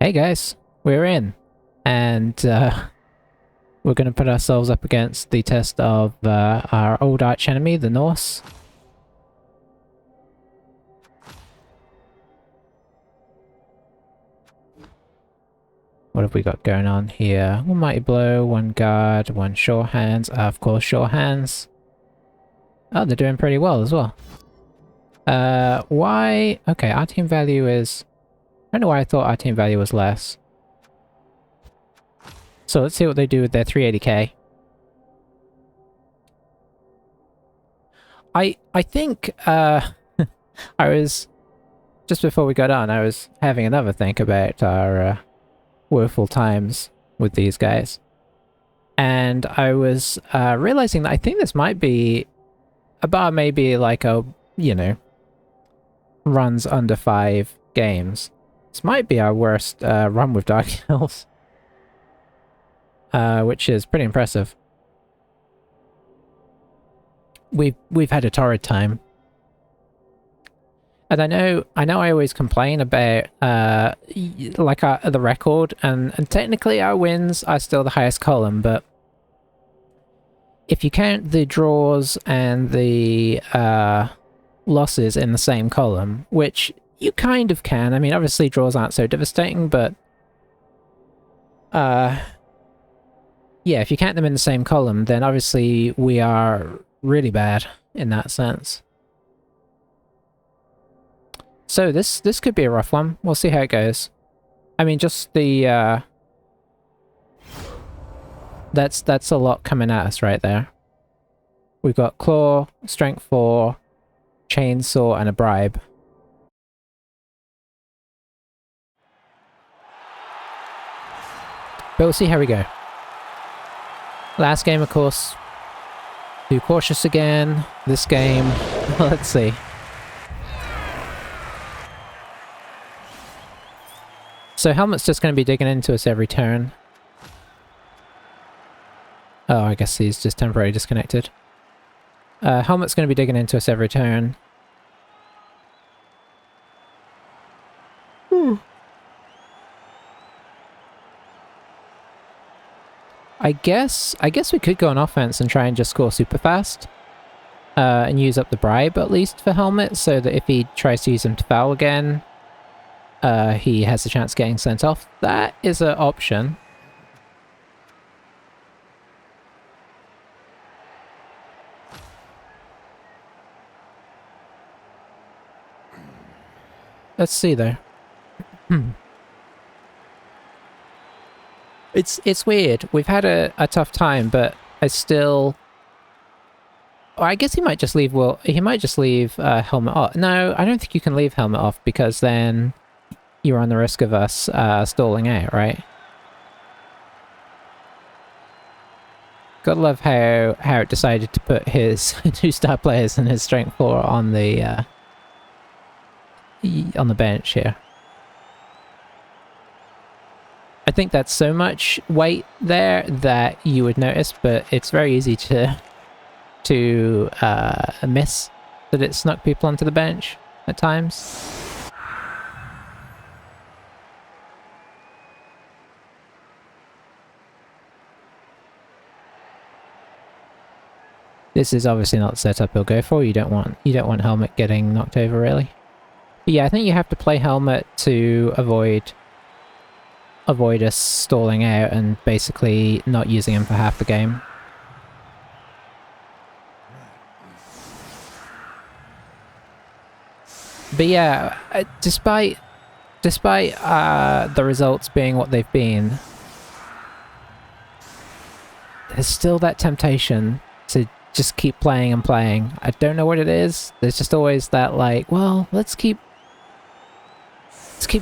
Hey guys, we're in, and we're going to put ourselves up against the test of our old arch enemy, the Norse. What have we got going on here? One mighty blow, one guard, one sure hands. Of course, sure hands. Oh, they're doing pretty well as well. Why? Okay, our team value is... I don't know why I thought our team value was less. So let's see what they do with their 380k. I think, I was... Just before we got on, I was having another think about our woeful times with these guys. And I was realizing that I think this might be about maybe like a, you know, runs under 5 games. This might be our worst run with Dark Elves. Which is pretty impressive. We've had a torrid time. And I know I always complain about like the record, and technically our wins are still the highest column, but if you count the draws and the losses in the same column, which you kind of can. I mean, obviously draws aren't so devastating, but yeah, if you count them in the same column, then obviously we are really bad in that sense. So this could be a rough one. We'll see how it goes. I mean, just the that's a lot coming at us right there. We've got claw, strength 4, chainsaw, and a bribe. But we'll see how we go. Last game, of course, too cautious again. This game, let's see. So Helmet's just going to be digging into us every turn. Oh, I guess he's just temporarily disconnected. Helmet's going to be digging into us every turn. I guess we could go on offense and try and just score super fast. And use up the bribe at least for Helmet, so that if he tries to use him to foul again, he has a chance of getting sent off. That is an option. Let's see though. It's weird. We've had a tough time, but I still... Oh, I guess he might just leave... Well, he might just leave Helmet off. No, I don't think you can leave Helmet off, because then you're on the risk of us stalling out, right? Gotta love how it decided to put his 2-star players and his strength 4 on the bench here. I think that's so much weight there that you would notice, but it's very easy to miss that it snuck people onto the bench at times. This is obviously not the setup he'll go for. You don't want Helmet getting knocked over, really. But yeah, I think you have to play Helmet to avoid us stalling out and basically not using him for half the game. But yeah, despite the results being what they've been, there's still that temptation to just keep playing and playing. I don't know what it is. There's just always that, like, well, let's keep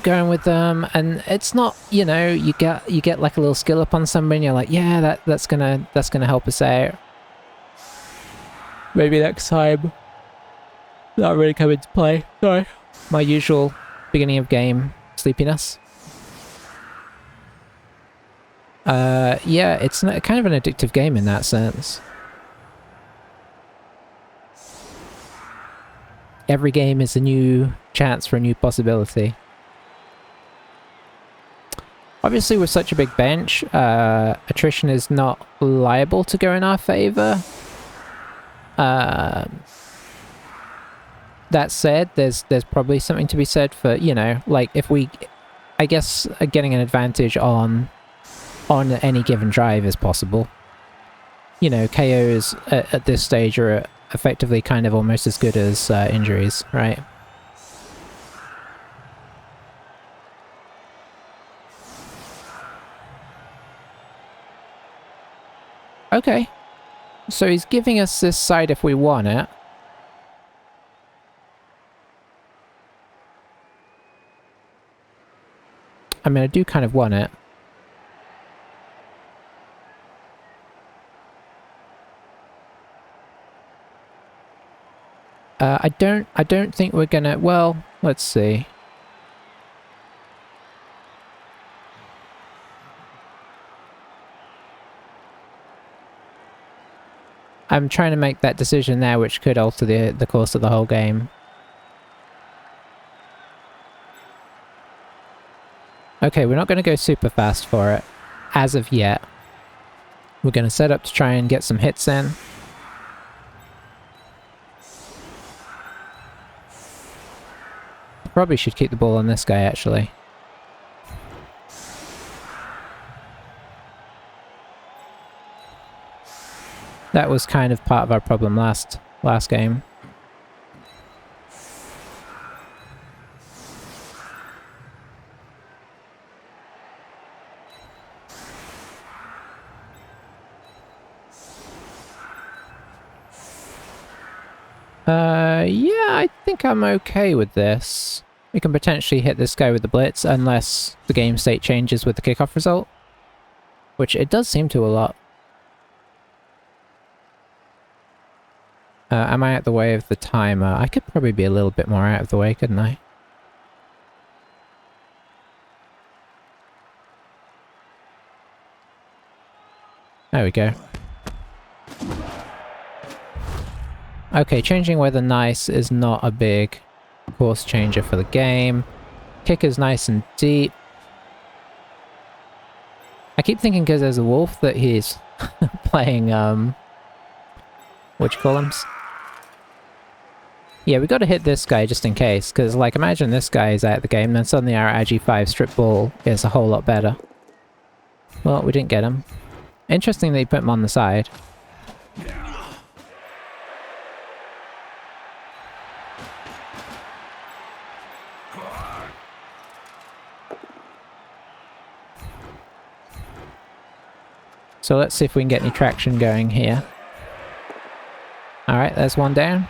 going with them, and it's not, you know, you get like a little skill up on somebody and you're like, yeah, that's gonna help us out. Maybe next time. Not really come into play. Sorry. My usual beginning of game sleepiness. Yeah, it's kind of an addictive game in that sense. Every game is a new chance for a new possibility. Obviously, with such a big bench, attrition is not liable to go in our favor. That said, there's probably something to be said for, you know, like if we, I guess, getting an advantage on any given drive is possible. You know, KOs at this stage are effectively kind of almost as good as injuries, right? Okay. So he's giving us this side if we want it. I mean, I do kind of want it. I don't think we're gonna, well, let's see. I'm trying to make that decision now, which could alter the course of the whole game. Okay, we're not going to go super fast for it, as of yet. We're going to set up to try and get some hits in. Probably should keep the ball on this guy, actually. That was kind of part of our problem last game. Yeah, I think I'm okay with this. We can potentially hit this guy with the blitz unless the game state changes with the kickoff result. Which it does seem to a lot. Am I out the way of the timer? I could probably be a little bit more out of the way, couldn't I? There we go. Okay, changing weather nice is not a big course changer for the game. Kick is nice and deep. I keep thinking because there's a wolf that he's playing, whatchamacallums? Yeah, we gotta hit this guy just in case, because, like, imagine this guy is out of the game, then suddenly our IG5 strip ball is a whole lot better. Well, we didn't get him. Interesting that you put him on the side. So let's see if we can get any traction going here. Alright, there's one down.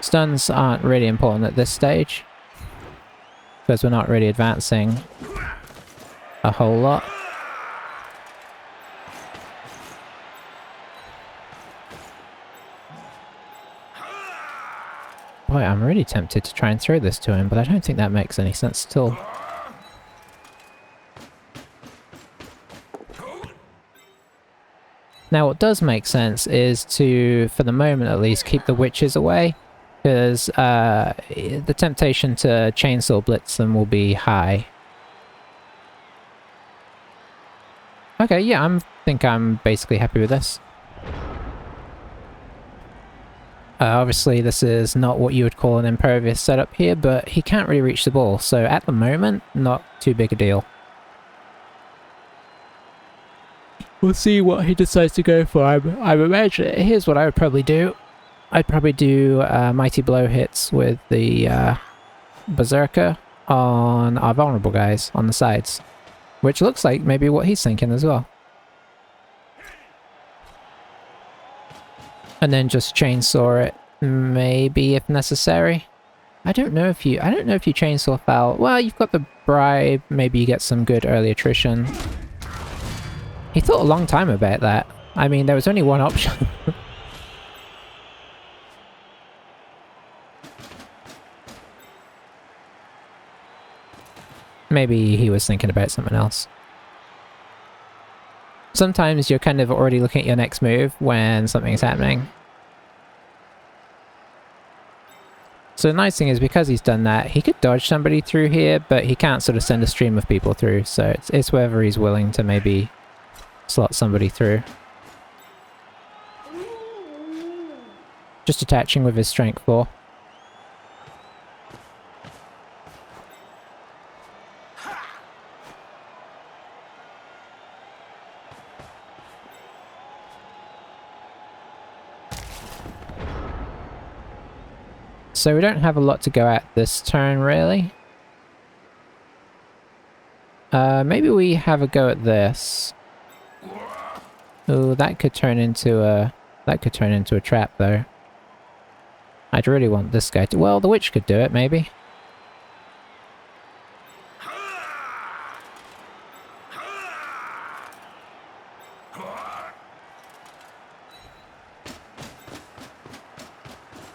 Stuns aren't really important at this stage, because we're not really advancing a whole lot. Boy, I'm really tempted to try and throw this to him, but I don't think that makes any sense at all. Now what does make sense is to, for the moment at least, keep the witches away, because the temptation to chainsaw blitz them will be high. Okay, yeah, I think I'm basically happy with this. Obviously this is not what you would call an impervious setup here, but he can't really reach the ball, so at the moment, not too big a deal. We'll see what he decides to go for. I'm imagining, here's what I would probably do. I'd probably do Mighty Blow hits with the Berserker on our vulnerable guys on the sides, which looks like maybe what he's thinking as well. And then just chainsaw it, maybe if necessary. I don't know if you chainsaw foul. Well, you've got the bribe, maybe you get some good early attrition. He thought a long time about that. I mean, there was only one option. Maybe he was thinking about something else. Sometimes you're kind of already looking at your next move when something's happening. So the nice thing is, because he's done that, he could dodge somebody through here, but he can't sort of send a stream of people through, so it's whether he's willing to maybe slot somebody through. Just attaching with his strength 4. So we don't have a lot to go at this turn, really. Maybe we have a go at this. Oh, that could turn into a trap, though. I'd really want this guy to... Well, the witch could do it, maybe.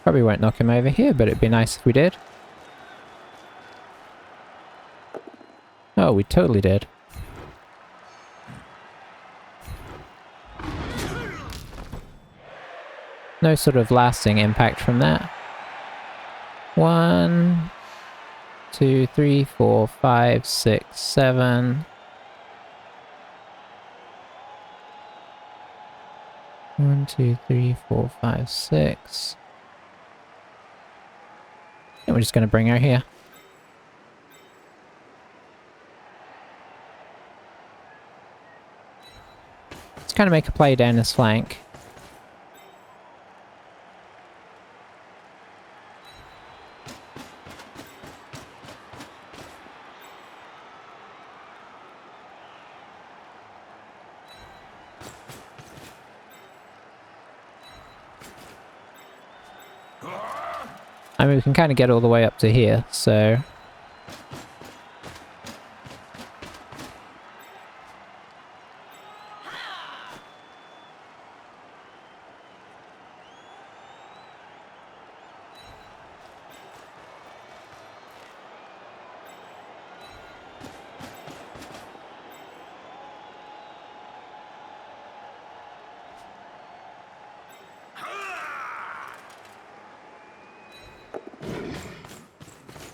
Probably won't knock him over here, but it'd be nice if we did. Oh, we totally did. No sort of lasting impact from that. 1, 2, 3, 4, 5, 6, 7. 1, 2, 3, 4, 5, 6. And we're just going to bring her here. Let's kind of make a play down this flank. I mean, we can kind of get all the way up to here, so...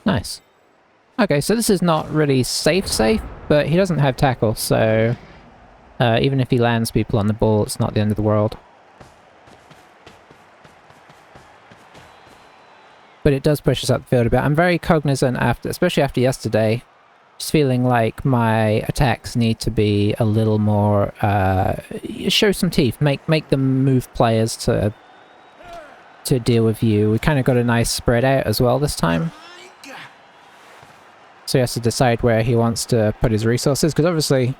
Nice. Okay, so this is not really safe, but he doesn't have tackle, so even if he lands people on the ball, it's not the end of the world. But it does push us up the field a bit. I'm very cognizant after, especially after yesterday, just feeling like my attacks need to be a little more, show some teeth, make them move players to deal with you. We kind of got a nice spread out as well this time. So he has to decide where he wants to put his resources, because obviously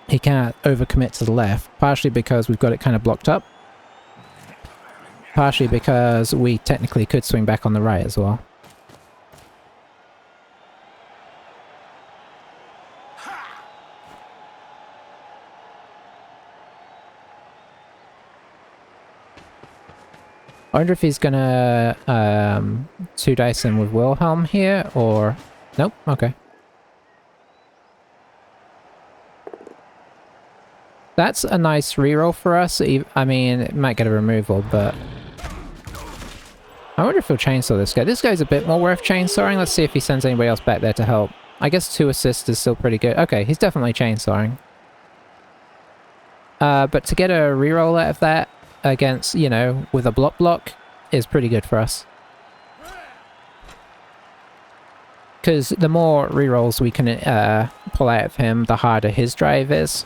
he can't overcommit to the left, partially because we've got it kind of blocked up, partially because we technically could swing back on the right as well. I wonder if he's gonna 2-dice in with Wilhelm here, or... Nope, okay. That's a nice reroll for us. I mean, it might get a removal, but... I wonder if he'll chainsaw this guy. This guy's a bit more worth chainsawing. Let's see if he sends anybody else back there to help. I guess 2 assists is still pretty good. Okay, he's definitely chainsawing. But to get a reroll out of that against, you know, with a block is pretty good for us. Because the more rerolls we can pull out of him, the harder his drive is.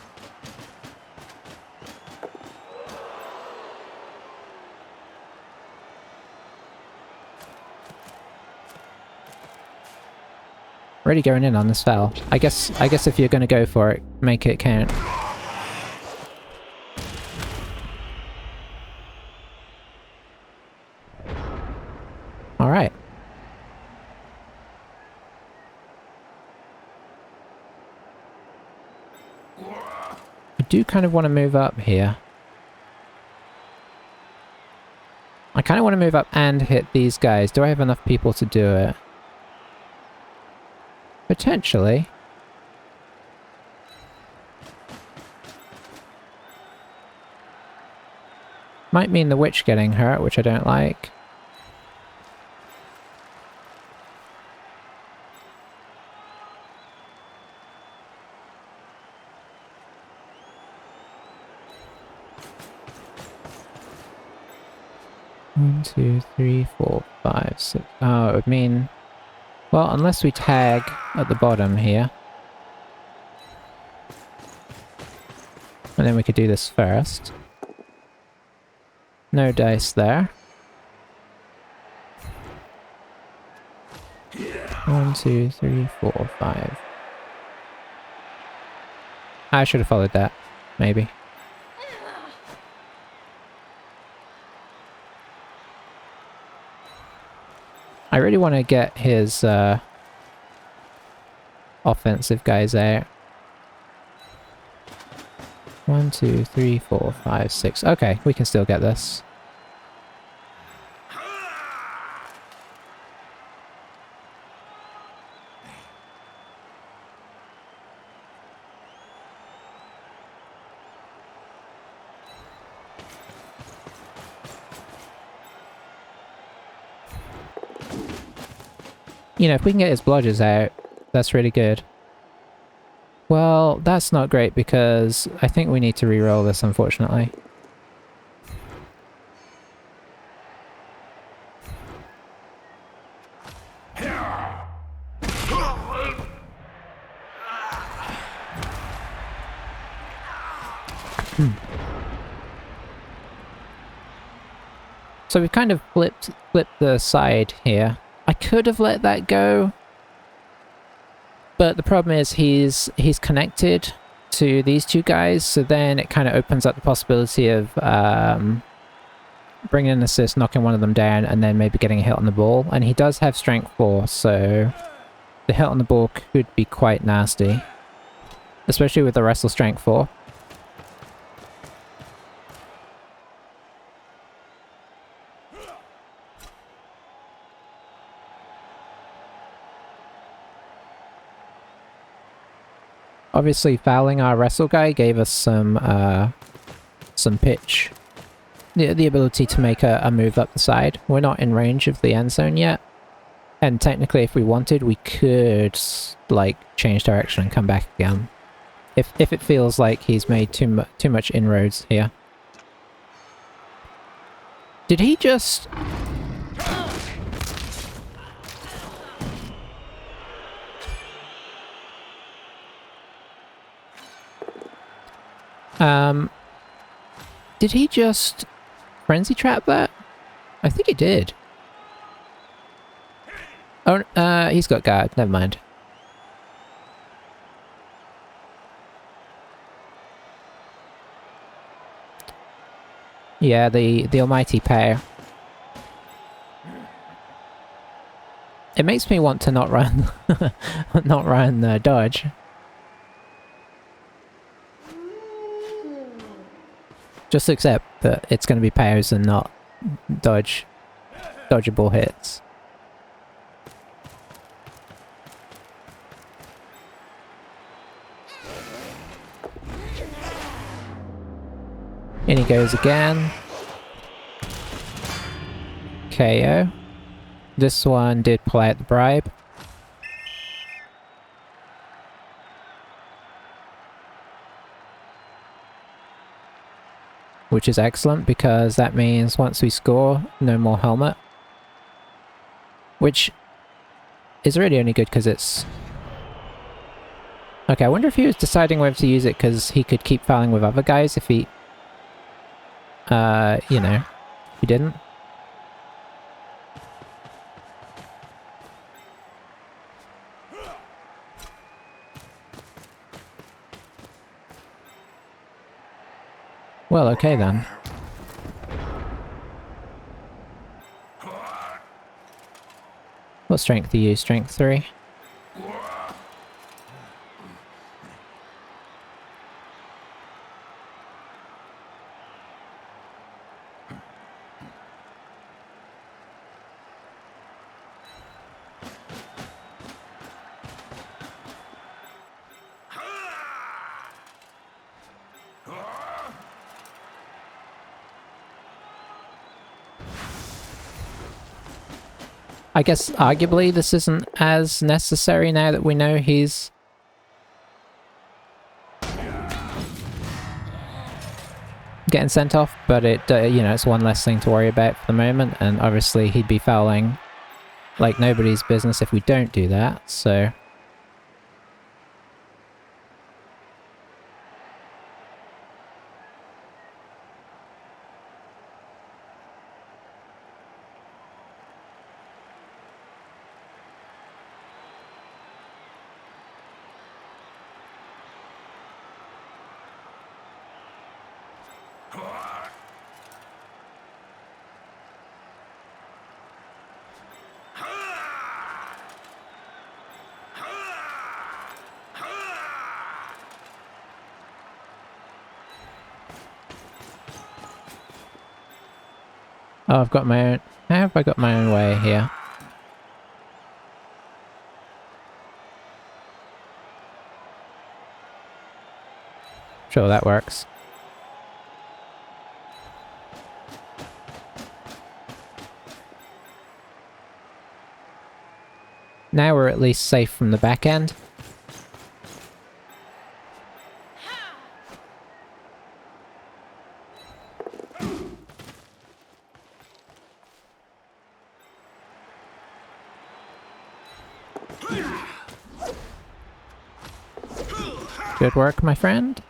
Really going in on this foul. I guess if you're going to go for it, make it count. All right. I do kind of want to move up here. I kind of want to move up and hit these guys. Do I have enough people to do it? Potentially. Might mean the witch getting hurt, which I don't like. 1, 2, 3, 4, 5, 6. Oh, it would mean... Well, unless we tag at the bottom here. And then we could do this first. No dice there. 1, 2, 3, 4, 5. I should have followed that. Maybe. I really want to get his offensive guys out. 1, 2, 3, 4, 5, 6. Okay, we can still get this. You know, if we can get his blodgers out, that's really good. Well, that's not great because I think we need to re-roll this, unfortunately. So we've kind of flipped the side here. I could have let that go, but the problem is he's connected to these two guys, so then it kind of opens up the possibility of bringing an assist, knocking one of them down, and then maybe getting a hit on the ball. And he does have strength 4, so the hit on the ball could be quite nasty, especially with the wrestle strength 4. Obviously, fouling our wrestle guy gave us some pitch. The ability to make a move up the side. We're not in range of the end zone yet. And technically, if we wanted, we could, like, change direction and come back again. If it feels like he's made too much inroads here. Did he just... Did he just frenzy trap that? I think he did. Oh, he's got guard. Never mind. Yeah, the almighty power. It makes me want to not run, not run dodge. Just accept that it's going to be powers and not dodgeable hits. In he goes again. KO. This one did pull out the bribe. Which is excellent because that means once we score, no more helmet. Which is really only good because it's... Okay, I wonder if he was deciding whether to use it because he could keep fouling with other guys if he... you know, if he didn't. Well, okay then. What strength do you use? Strength 3? I guess arguably this isn't as necessary now that we know he's... getting sent off, but it, you know, it's one less thing to worry about for the moment, and obviously he'd be fouling like nobody's business if we don't do that, so... Oh, I've got my own... How have I got my own way here? Sure, that works. Now we're at least safe from the back end. Good work, my friend.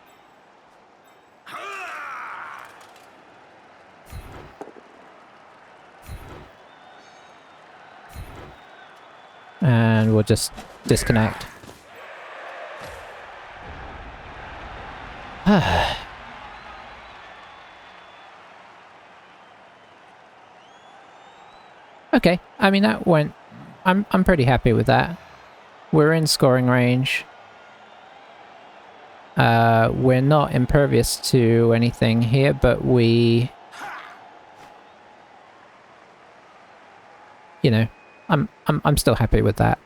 And we'll just disconnect. Okay, I mean that went... I'm pretty happy with that. We're in scoring range. We're not impervious to anything here, but we... You know, I'm still happy with that.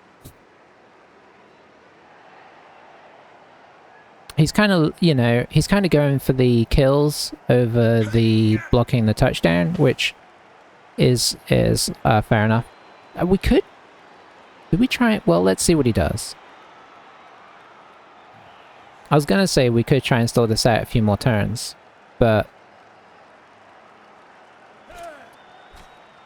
He's kind of, you know, he's kind of going for the kills over the blocking the touchdown, which is fair enough. We could... Did we try it? Well, let's see what he does. I was gonna say we could try and stall this out a few more turns, but...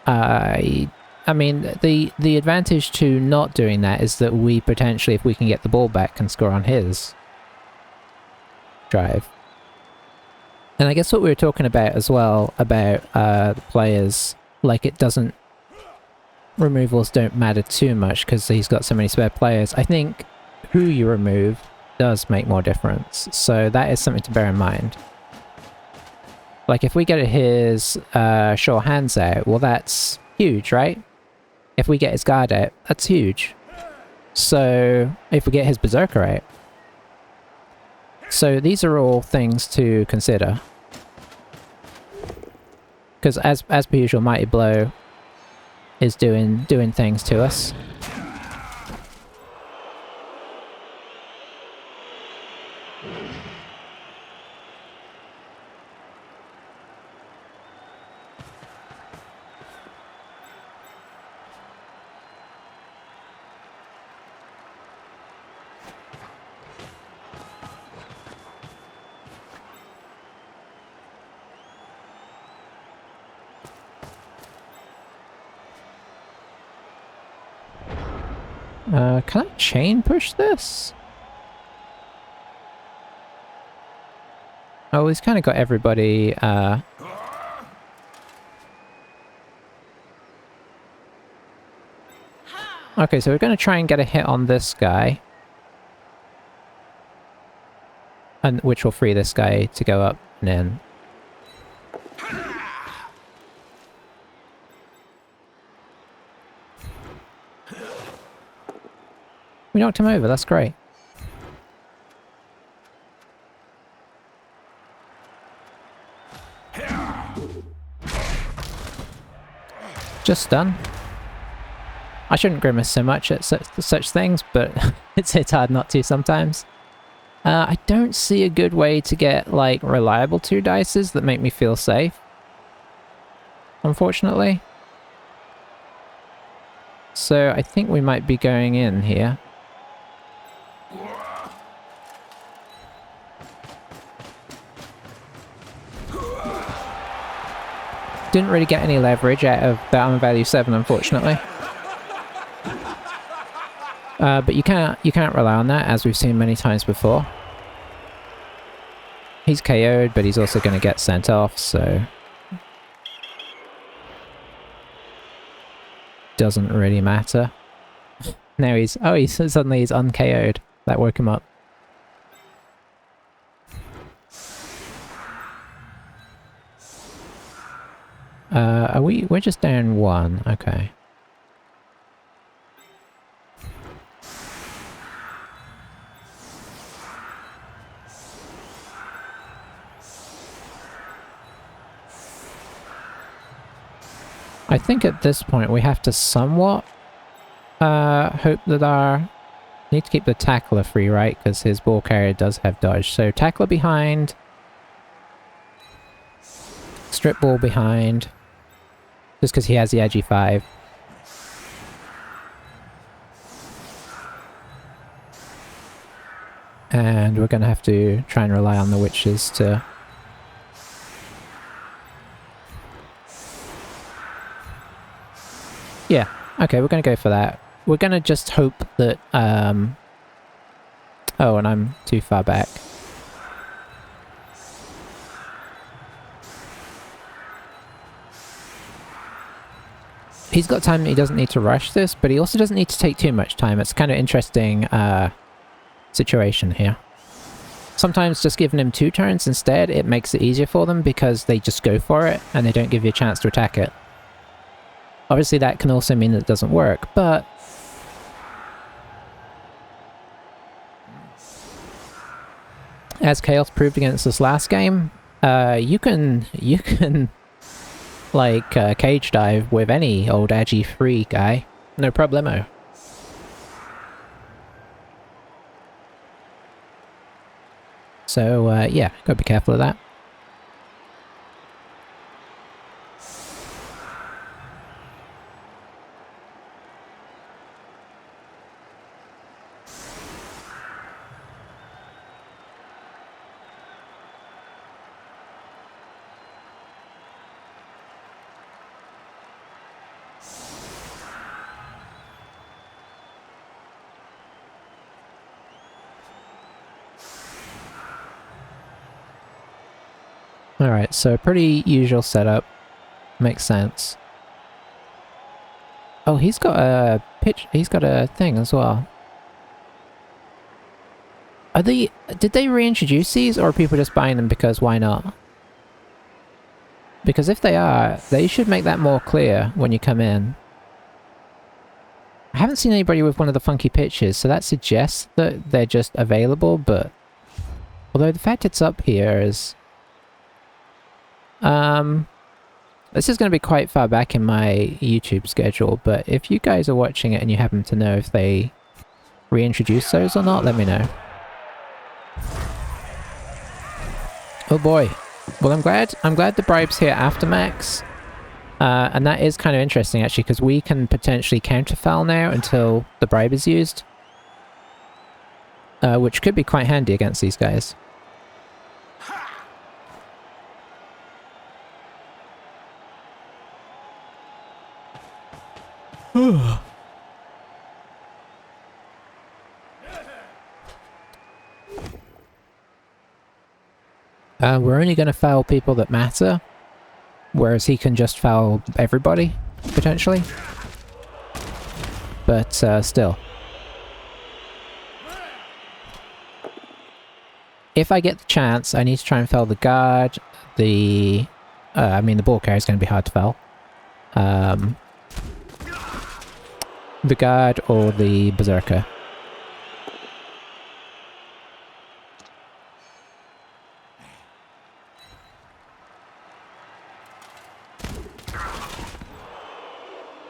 I mean, the advantage to not doing that is that we potentially, if we can get the ball back, can score on his drive. And I guess what we were talking about as well, about the players, like it doesn't... Removals don't matter too much because he's got so many spare players. I think who you remove does make more difference, so that is something to bear in mind. Like if we get his sure hands out, well that's huge, right? If we get his guard out, that's huge. So if we get his berserker out. So these are all things to consider. Because as per usual, Mighty Blow is doing things to us. Can I chain push this? Oh, he's kind of got everybody, Okay, so we're going to try and get a hit on this guy. And which will free this guy to go up and in. We knocked him over, that's great. Just done. I shouldn't grimace so much at such things, but it's hard not to sometimes. I don't see a good way to get, like, reliable 2 dices that make me feel safe. Unfortunately. So I think we might be going in here. Didn't really get any leverage out of the armor value 7, unfortunately. But you can't rely on that, as we've seen many times before. He's KO'd, but he's also going to get sent off, so... doesn't really matter. Now he's... oh, suddenly he's un-KO'd. That woke him up. We're just down 1, okay. I think at this point we have to somewhat hope that our... need to keep the tackler free, right? Because his ball carrier does have dodge. So tackler behind. Strip ball behind. Just because he has the edgy 5. And we're going to have to try and rely on the witches to... yeah, okay, we're going to go for that. We're going to just hope that... oh, and I'm too far back. He's got time, he doesn't need to rush this, but he also doesn't need to take too much time. It's kind of interesting situation here. Sometimes just giving him 2 turns instead, it makes it easier for them because they just go for it and they don't give you a chance to attack it. Obviously that can also mean that it doesn't work, but... as Chaos proved against this last game, you can like cage dive with any old edgy free guy. No problemo. So yeah, gotta be careful of that. Alright, so pretty usual setup. Makes sense. Oh, he's got a pitch, he's got a thing as well. Did they reintroduce these, or are people just buying them because why not? Because if they are, they should make that more clear when you come in. I haven't seen anybody with one of the funky pitches, so that suggests that they're just available, but... although the fact it's up here is... this is going to be quite far back in my YouTube schedule, but if you guys are watching it and you happen to know if they reintroduce those or not, let me know. Oh boy. Well, I'm glad the bribe's here after max. And that is kind of interesting actually, because we can potentially counterfoul now until the bribe is used. Which could be quite handy against these guys. We're only going to foul people that matter, whereas he can just foul everybody, potentially. But still. If I get the chance, I need to try and foul the guard, the... I mean, the ball carrier is going to be hard to foul. The guard or the berserker.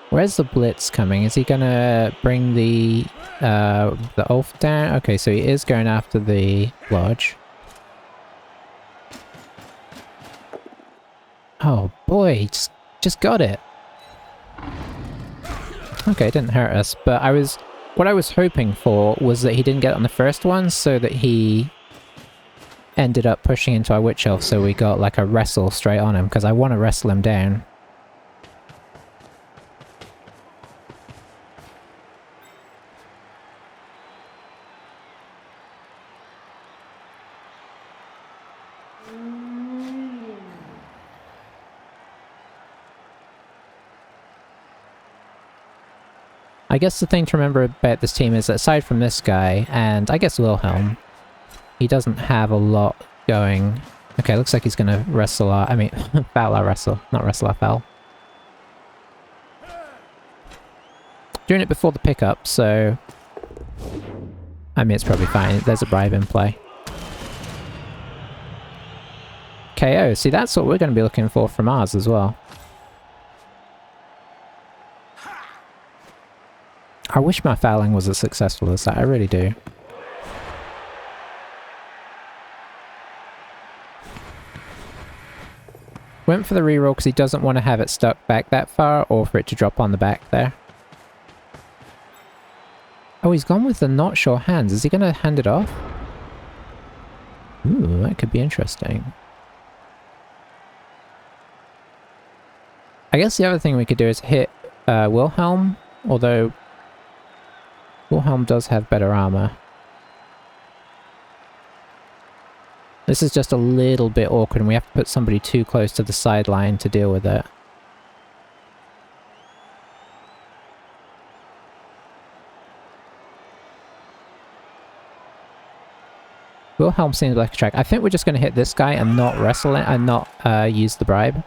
Where's the blitz coming? Is he gonna bring the Ulf down? Okay, so he is going after the lodge. Oh boy, he just got it. Okay, it didn't hurt us, but what I was hoping for was that he didn't get on the first one, so that he ended up pushing into our witch elf, so we got like a wrestle straight on him, because I want to wrestle him down. I guess the thing to remember about this team is that aside from this guy, and I guess Wilhelm, he doesn't have a lot going. Okay, looks like he's gonna wrestle our... I mean, foul our wrestle, not wrestle our foul. Doing it before the pickup, so... I mean, it's probably fine. There's a bribe in play. KO. See, that's what we're going to be looking for from ours as well. I wish my fouling was as successful as that. I really do. Went for the reroll because he doesn't want to have it stuck back that far or for it to drop on the back there. Oh, he's gone with the not sure hands. Is he going to hand it off? Ooh, that could be interesting. I guess the other thing we could do is hit Wilhelm, although Wilhelm does have better armor. This is just a little bit awkward and we have to put somebody too close to the sideline to deal with it. Wilhelm seems like a track. I think we're just going to hit this guy and not wrestle it and not use the bribe.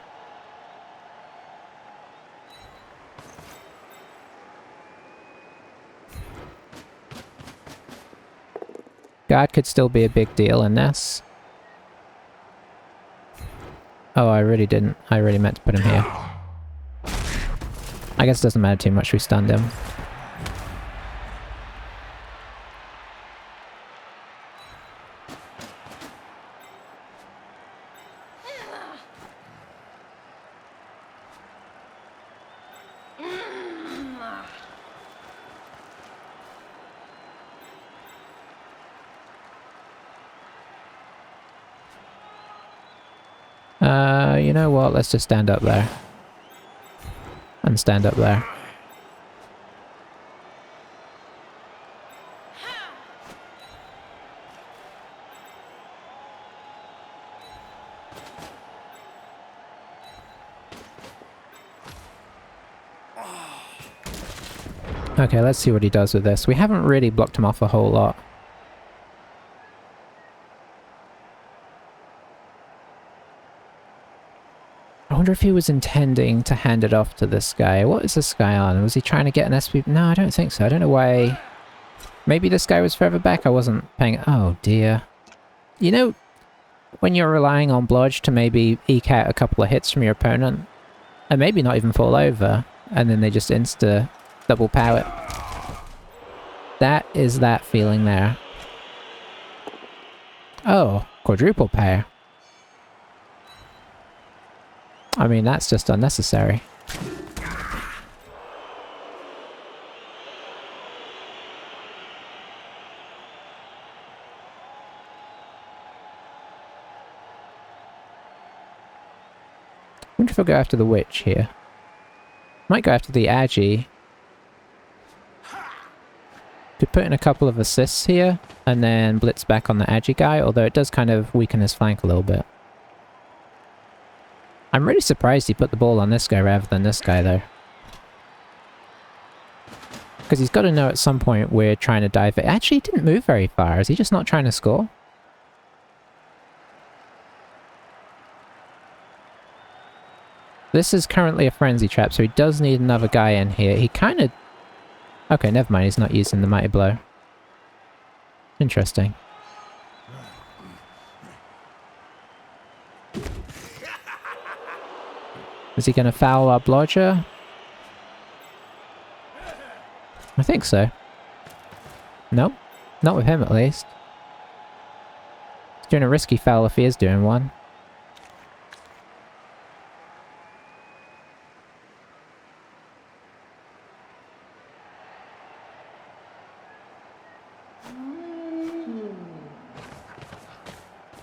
Guard could still be a big deal in this. Oh, I really didn't. I really meant to put him here. I guess it doesn't matter too much, we stunned him. You know what? Let's just stand up there. And stand up there. Okay, let's see what he does with this. We haven't really blocked him off a whole lot. I wonder if he was intending to hand it off to this guy. What is this guy on? Was he trying to get an SP? No, I don't think so. I don't know why. Maybe this guy was further back. I wasn't paying... Oh, dear. You know, when you're relying on Blodge to maybe eke out a couple of hits from your opponent, and maybe not even fall over, and then they just insta double pow it. That is that feeling there. Oh, quadruple power. I mean, that's just unnecessary. I wonder if I'll go after the witch here. Might go after the Agi. Could put in a couple of assists here, and then blitz back on the Agi guy, although it does kind of weaken his flank a little bit. I'm really surprised he put the ball on this guy rather than this guy, though. Because he's got to know at some point we're trying to dive it. Actually, he didn't move very far. Is he just not trying to score? This is currently a frenzy trap, so he does need another guy in here. He kind of... Okay, never mind. He's not using the mighty blow. Interesting. Is he going to foul our blodger? I think so. Nope. Not with him, at least. He's doing a risky foul if he is doing one.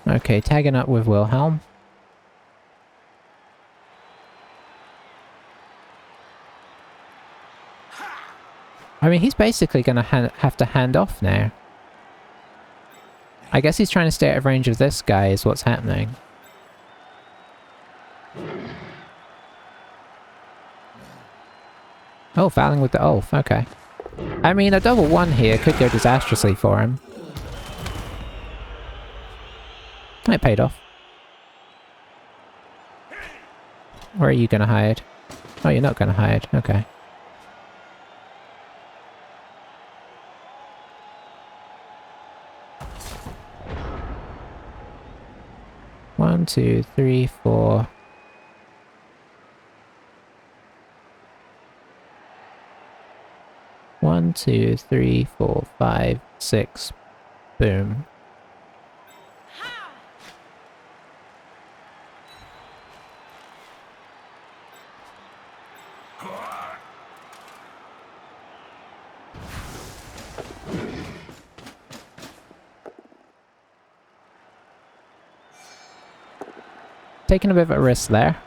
Okay, tagging up with Wilhelm. I mean, he's basically going to have to hand off now. I guess he's trying to stay out of range of this guy is what's happening. Oh, fouling with the Ulf, okay. I mean, a double one here could go disastrously for him. It paid off. Where are you gonna hide? Oh, you're not gonna hide. Okay. One, two, three, four. One, two, three, four, five, six. Boom. Taking a bit of a risk there.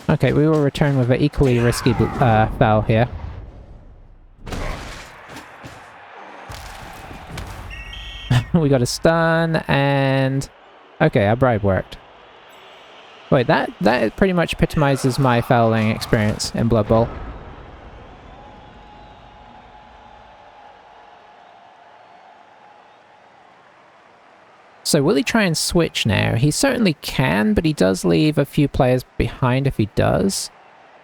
Okay, we will return with an equally risky foul here. We got a stun, and... Okay, our bribe worked. Wait, that pretty much epitomizes my fouling experience in Blood Bowl. So will he try and switch now? He certainly can, but he does leave a few players behind if he does.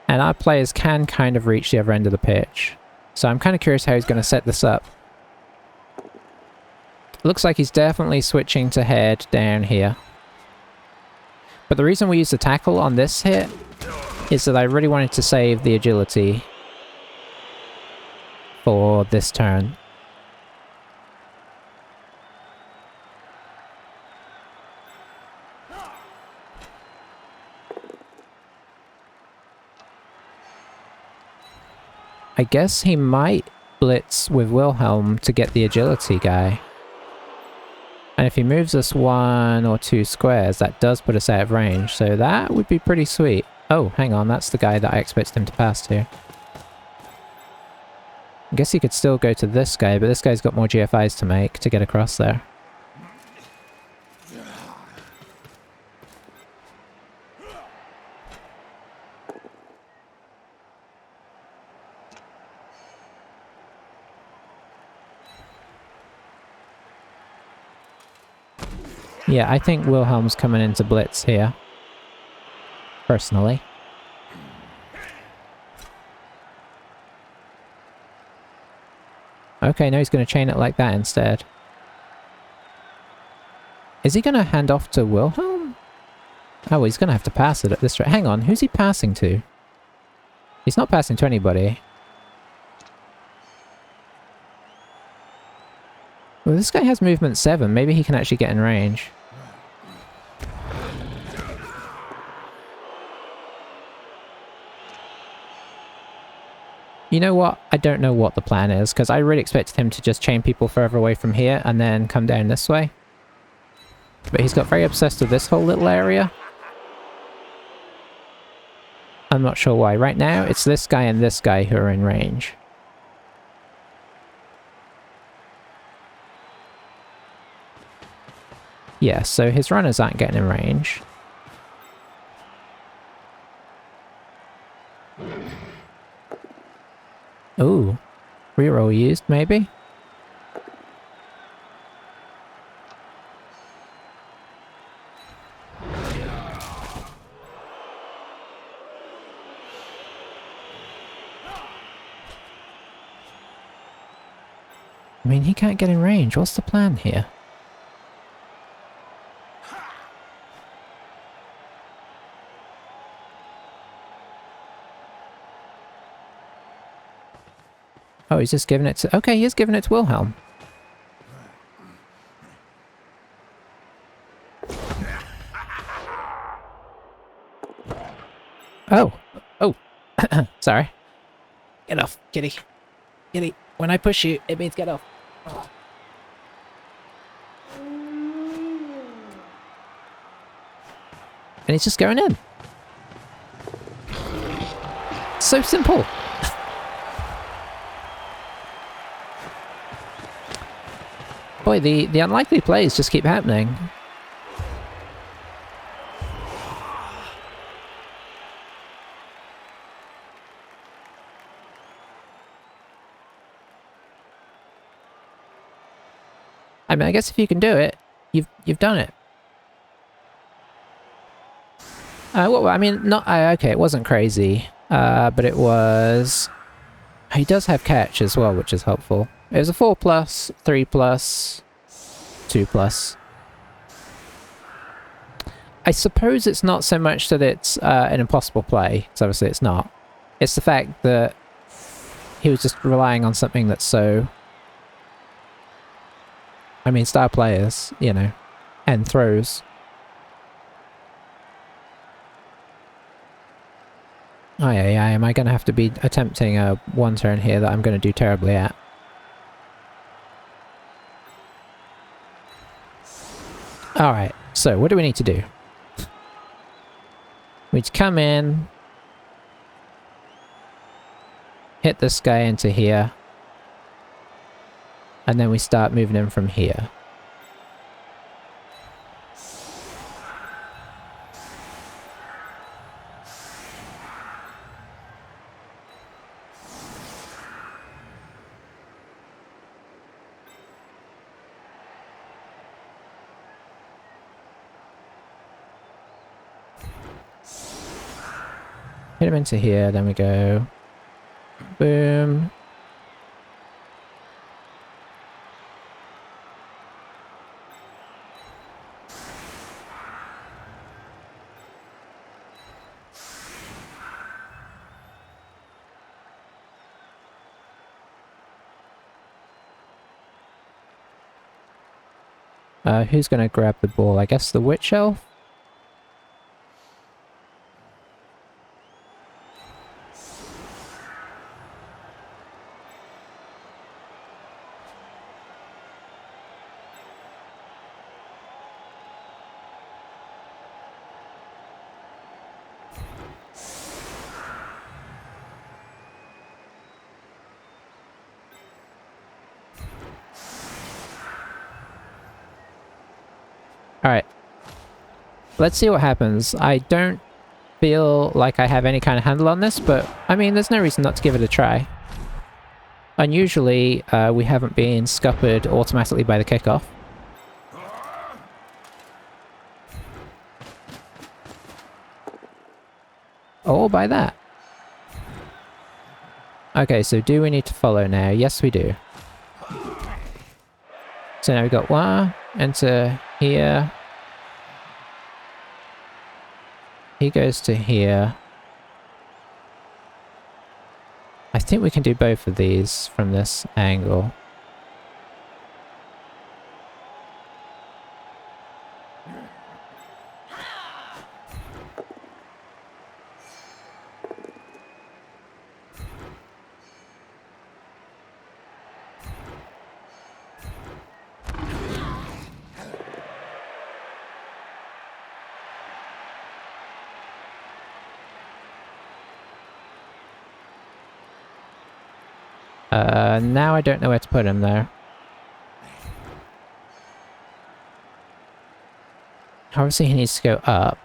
And our players can kind of reach the other end of the pitch. So I'm kind of curious how he's going to set this up. Looks like he's definitely switching to head down here. But the reason we use the tackle on this hit is that I really wanted to save the agility for this turn. I guess he might blitz with Wilhelm to get the agility guy. And if he moves us 1 or 2 squares, that does put us out of range, so that would be pretty sweet. Oh, hang on, that's the guy that I expected him to pass to. I guess he could still go to this guy, but this guy's got more GFIs to make to get across there. Yeah, I think Wilhelm's coming into blitz here. Personally. Okay, no, he's going to chain it like that instead. Is he going to hand off to Wilhelm? Oh, he's going to have to pass it at this rate. Hang on, who's he passing to? He's not passing to anybody. Well, this guy has movement 7. Maybe he can actually get in range. You know what? I don't know what the plan is, because I really expected him to just chain people further away from here and then come down this way. But he's got very obsessed with this whole little area. I'm not sure why. Right now, it's this guy and this guy who are in range. Yeah, so his runners aren't getting in range. Ooh. Reroll used, maybe? I mean, he can't get in range. What's the plan here? Oh, he's just giving it to... Okay, he's giving it to Wilhelm. Oh. Oh. Sorry. Get off, kitty. Kitty. When I push you, it means get off. Oh. And he's just going in. So simple. Boy, the unlikely plays just keep happening. I mean, I guess if you can do it, you've done it. Well, I mean, not okay. It wasn't crazy, but it was. He does have catch as well, which is helpful. It was a 4+, 3+, 2+. I suppose it's not so much that it's an impossible play, because obviously it's not. It's the fact that he was just relying on something that's so... I mean, star players, you know, and throws. Oh yeah, am I going to have to be attempting a one turn here that I'm going to do terribly at? Alright, so what do we need to do? We need to come in, hit this guy into here, and then we start moving him from here. Hit him into here, then we go... Boom. Who's gonna grab the ball? I guess the Witch Elf? Alright. Let's see what happens. I don't feel like I have any kind of handle on this, but I mean, there's no reason not to give it a try. Unusually, we haven't been scuppered automatically by the kickoff. Or by that. Okay, so do we need to follow now? Yes, we do. So now we've got one, enter here. He goes to here. I think we can do both of these from this angle. Now I don't know where to put him there. Obviously he needs to go up.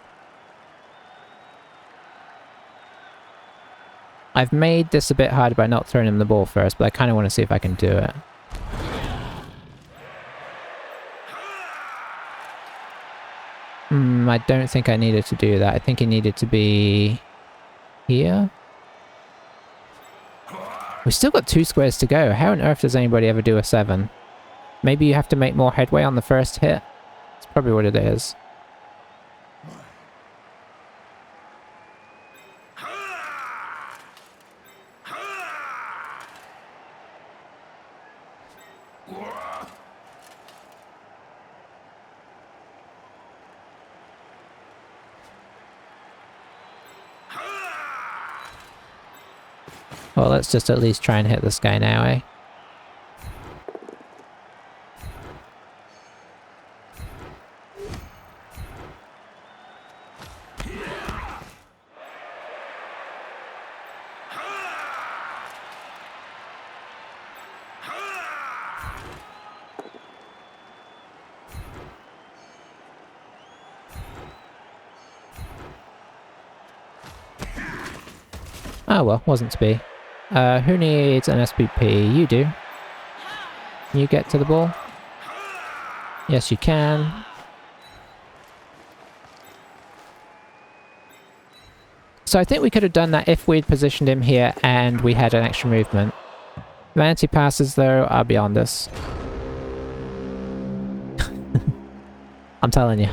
I've made this a bit harder by not throwing him the ball first, but I kind of want to see if I can do it. I don't think I needed to do that. I think he needed to be... here? We've still got 2 squares to go. How on earth does anybody ever do a 7? Maybe you have to make more headway on the first hit? That's probably what it is. Well, let's just at least try and hit this guy now, eh? Oh well, wasn't to be. Who needs an SPP? You do. Can you get to the ball? Yes, you can. So I think we could have done that if we'd positioned him here and we had an extra movement. Vanity passes though are beyond us. I'm telling you.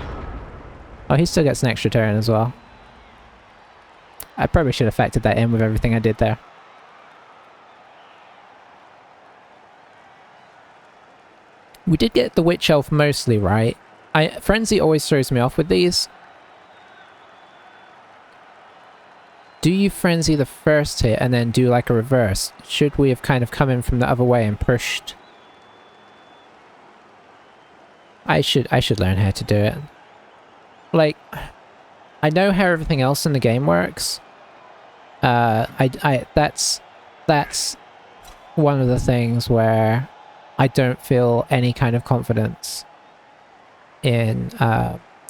Oh, he still gets an extra turn as well. I probably should have factored that in with everything I did there. We did get the Witch Elf mostly right. Frenzy always throws me off with these. Do you Frenzy the first hit and then do like a reverse? Should we have kind of come in from the other way and pushed? I should learn how to do it. Like, I know how everything else in the game works. That's one of the things where I don't feel any kind of confidence in,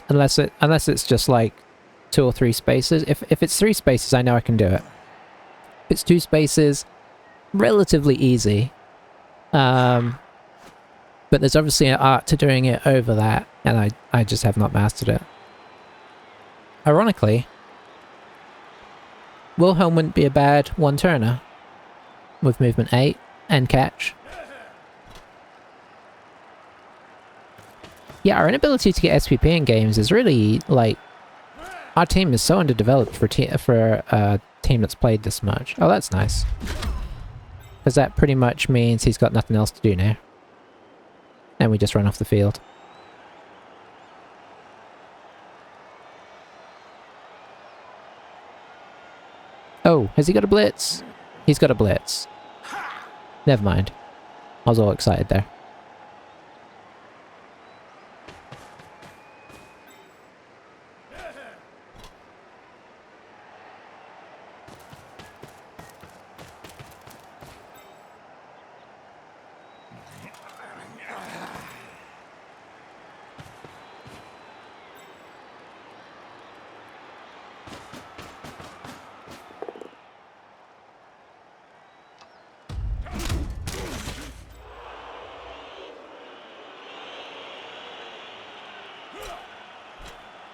unless it's just like 2 or 3 spaces. If it's 3 spaces, I know I can do it. If it's 2 spaces, relatively easy. But there's obviously an art to doing it over that, and I just have not mastered it. Ironically, Wilhelm wouldn't be a bad one-turner with movement 8 and catch. Yeah, our inability to get SPP in games is really, like, our team is so underdeveloped for a team that's played this much. Oh, that's nice. Because that pretty much means he's got nothing else to do now. And we just run off the field. Oh, has he got a blitz? He's got a blitz. Never mind. I was all excited there.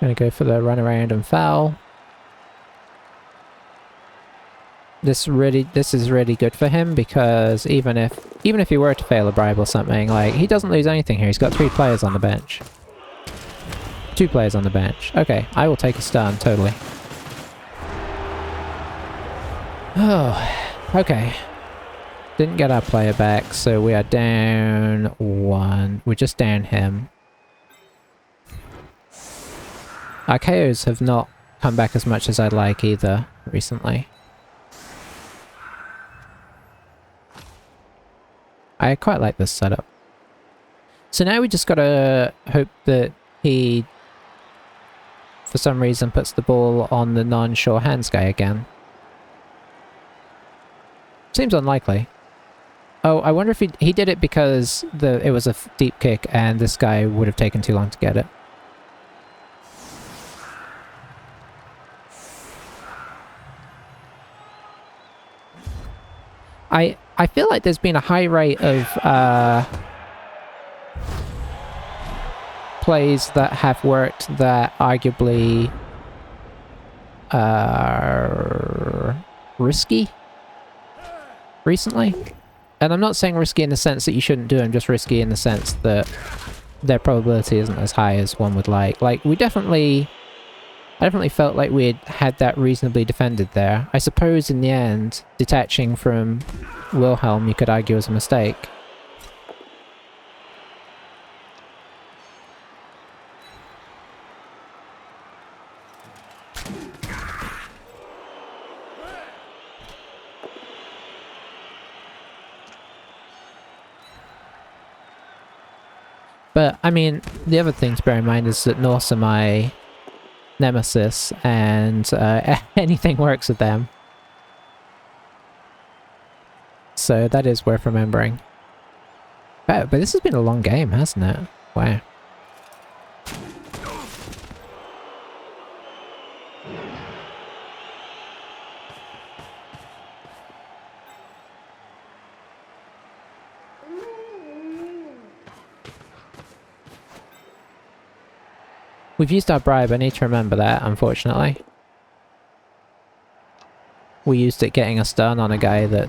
Gonna go for the run around and foul. This is really good for him because even if he were to fail a bribe or something, like, he doesn't lose anything here. He's got 3 players on the bench. 2 players on the bench. Okay, I will take a stun, totally. Oh, okay. Didn't get our player back, so we are down 1. We're just down him. Our KOs have not come back as much as I'd like either, recently. I quite like this setup. So now we just gotta hope that he, for some reason, puts the ball on the non-sure hands guy again. Seems unlikely. Oh, I wonder if he did it because it was a deep kick and this guy would have taken too long to get it. I feel like there's been a high rate of plays that have worked that arguably are risky. recently. And I'm not saying risky in the sense that you shouldn't do them, just risky in the sense that their probability isn't as high as one would like. Like, I definitely felt like we had that reasonably defended there. I suppose in the end, detaching from Wilhelm you could argue was a mistake. But, I mean, the other thing to bear in mind is that Norse are my nemesis, and anything works with them. So that is worth remembering. But this has been a long game, hasn't it? Wow. We've used our bribe, I need to remember that, unfortunately. We used it getting a stun on a guy that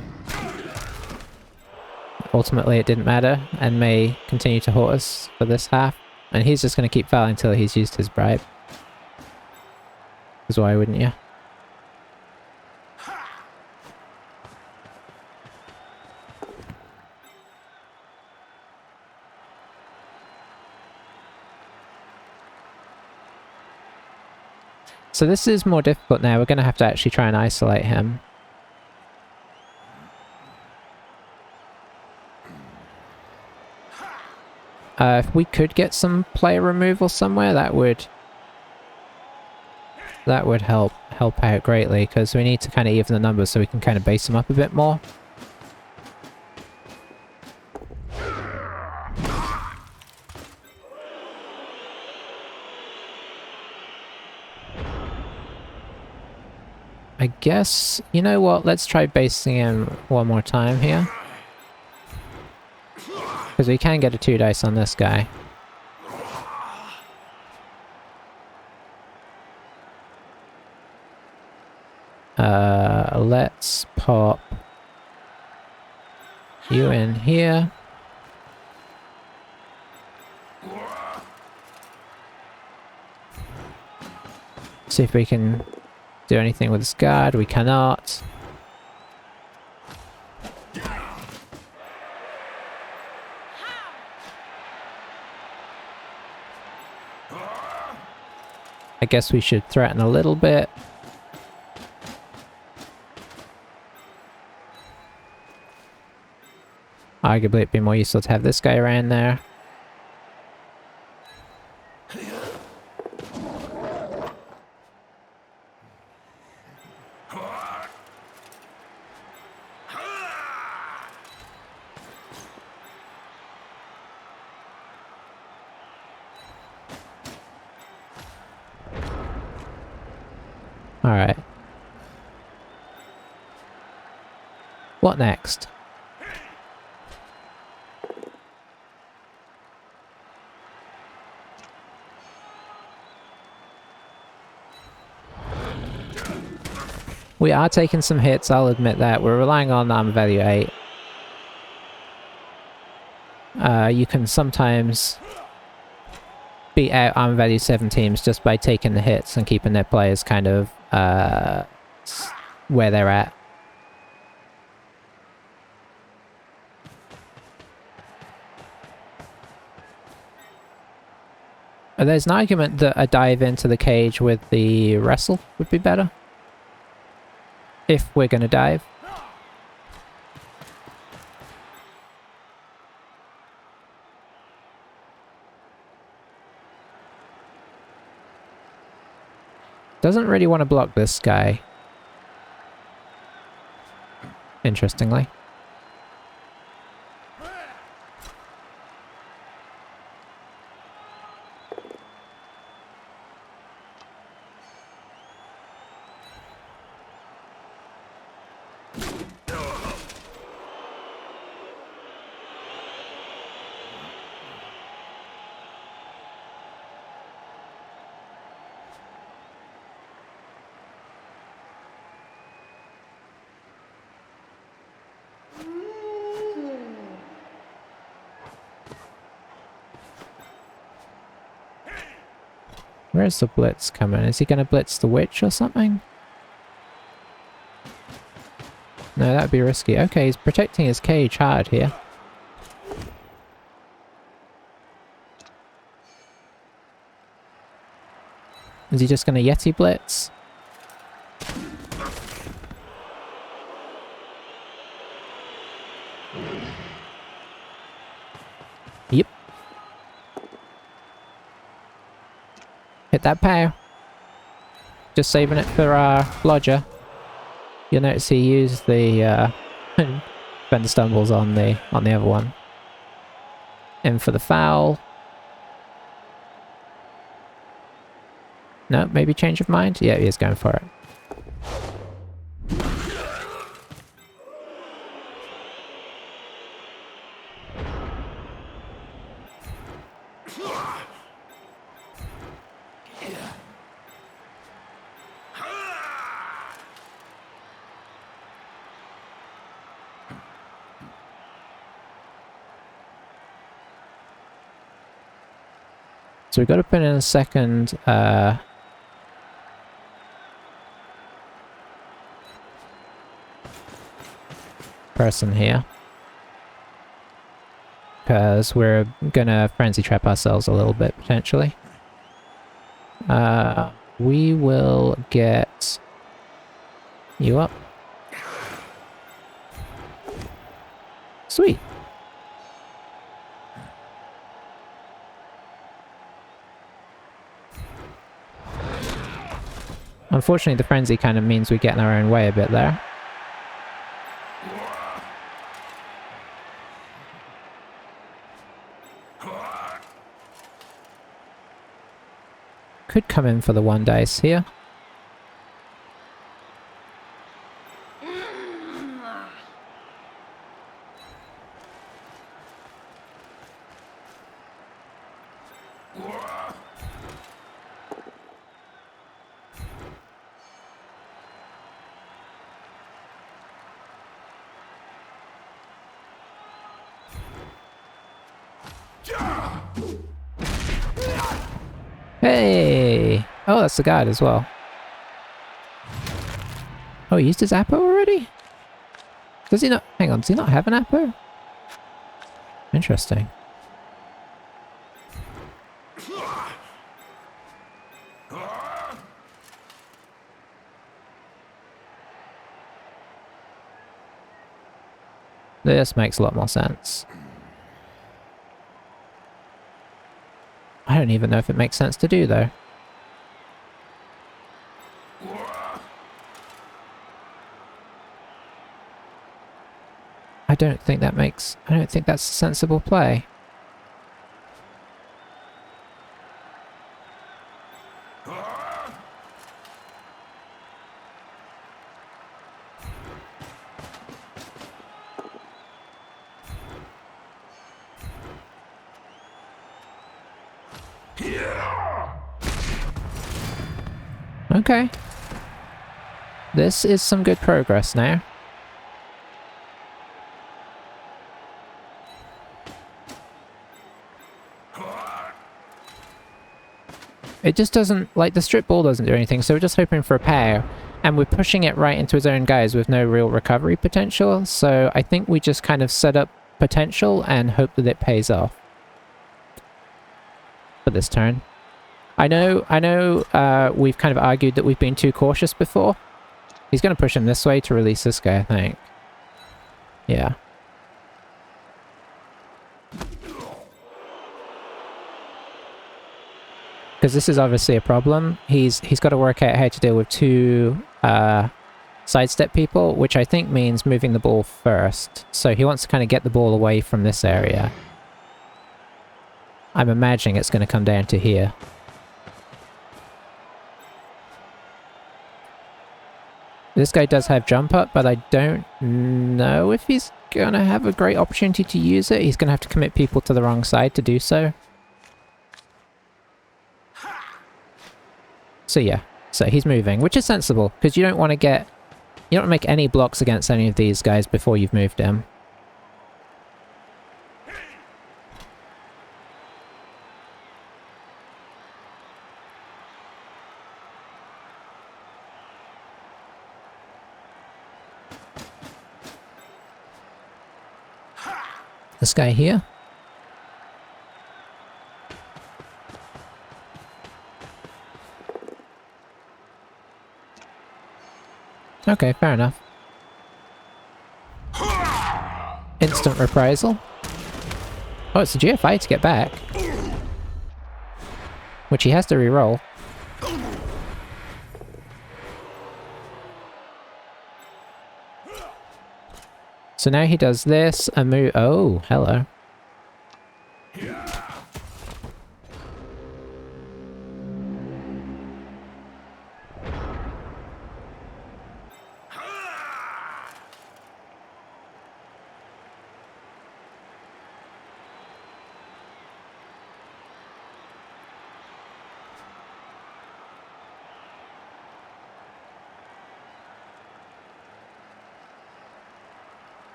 ultimately it didn't matter, and may continue to haunt us for this half. And he's just going to keep fouling until he's used his bribe. Because why wouldn't you? So this is more difficult now, we're going to have to actually try and isolate him. If we could get some player removal somewhere, that would help out greatly, because we need to kind of even the numbers so we can kind of base them up a bit more. I guess, you know what, let's try basing him one more time here. Because we can get a 2 dice on this guy. Let's pop you in here. See if we can do anything with this guard. We cannot. I guess we should threaten a little bit. Arguably it'd be more useful to have this guy around there. Alright. What next? We are taking some hits, I'll admit that. We're relying on armor value 8. You can sometimes beat out armor value 7 teams just by taking the hits and keeping their players kind of where they're at. There's an argument that a dive into the cage with the wrestle would be better. If we're gonna dive. Doesn't really want to block this guy. Interestingly. Where's the blitz coming? Is he going to blitz the witch or something? No, that'd be risky. Okay, he's protecting his cage hard here. Is he just going to Yeti blitz? Yep. Hit that pow. Just saving it for Lodger. You'll notice he used the Fender stumbles on the other one. In for the foul. No, maybe change of mind? Yeah, he is going for it. So we've got to put in a second person here. Because we're gonna frenzy trap ourselves a little bit, potentially. We will get you up. Sweet. Unfortunately, the frenzy kind of means we get in our own way a bit there. Could come in for the 1 dice here. Hey! Oh, that's the guard as well. Oh, he used his Apo already? Does he not? Hang on, does he not have an Apo? Interesting. This makes a lot more sense. I don't even know if it makes sense to do, though. I don't think that's a sensible play. Okay. This is some good progress now. It just doesn't, like, the strip ball doesn't do anything, so we're just hoping for a pow, and we're pushing it right into his own guys with no real recovery potential, so I think we just kind of set up potential and hope that it pays off for this turn. I know, we've kind of argued that we've been too cautious before. He's going to push him this way to release this guy, I think. Yeah. Because this is obviously a problem. He's got to work out how to deal with two sidestep people, which I think means moving the ball first. So he wants to kind of get the ball away from this area. I'm imagining it's going to come down to here. This guy does have jump up, but I don't know if he's going to have a great opportunity to use it. He's going to have to commit people to the wrong side to do so. So yeah, so he's moving, which is sensible, because you don't want to make any blocks against any of these guys before you've moved him. This guy here. Okay, fair enough. Instant reprisal. Oh, it's a GFI to get back. Which he has to re-roll. So now he does this, a move. Oh, hello.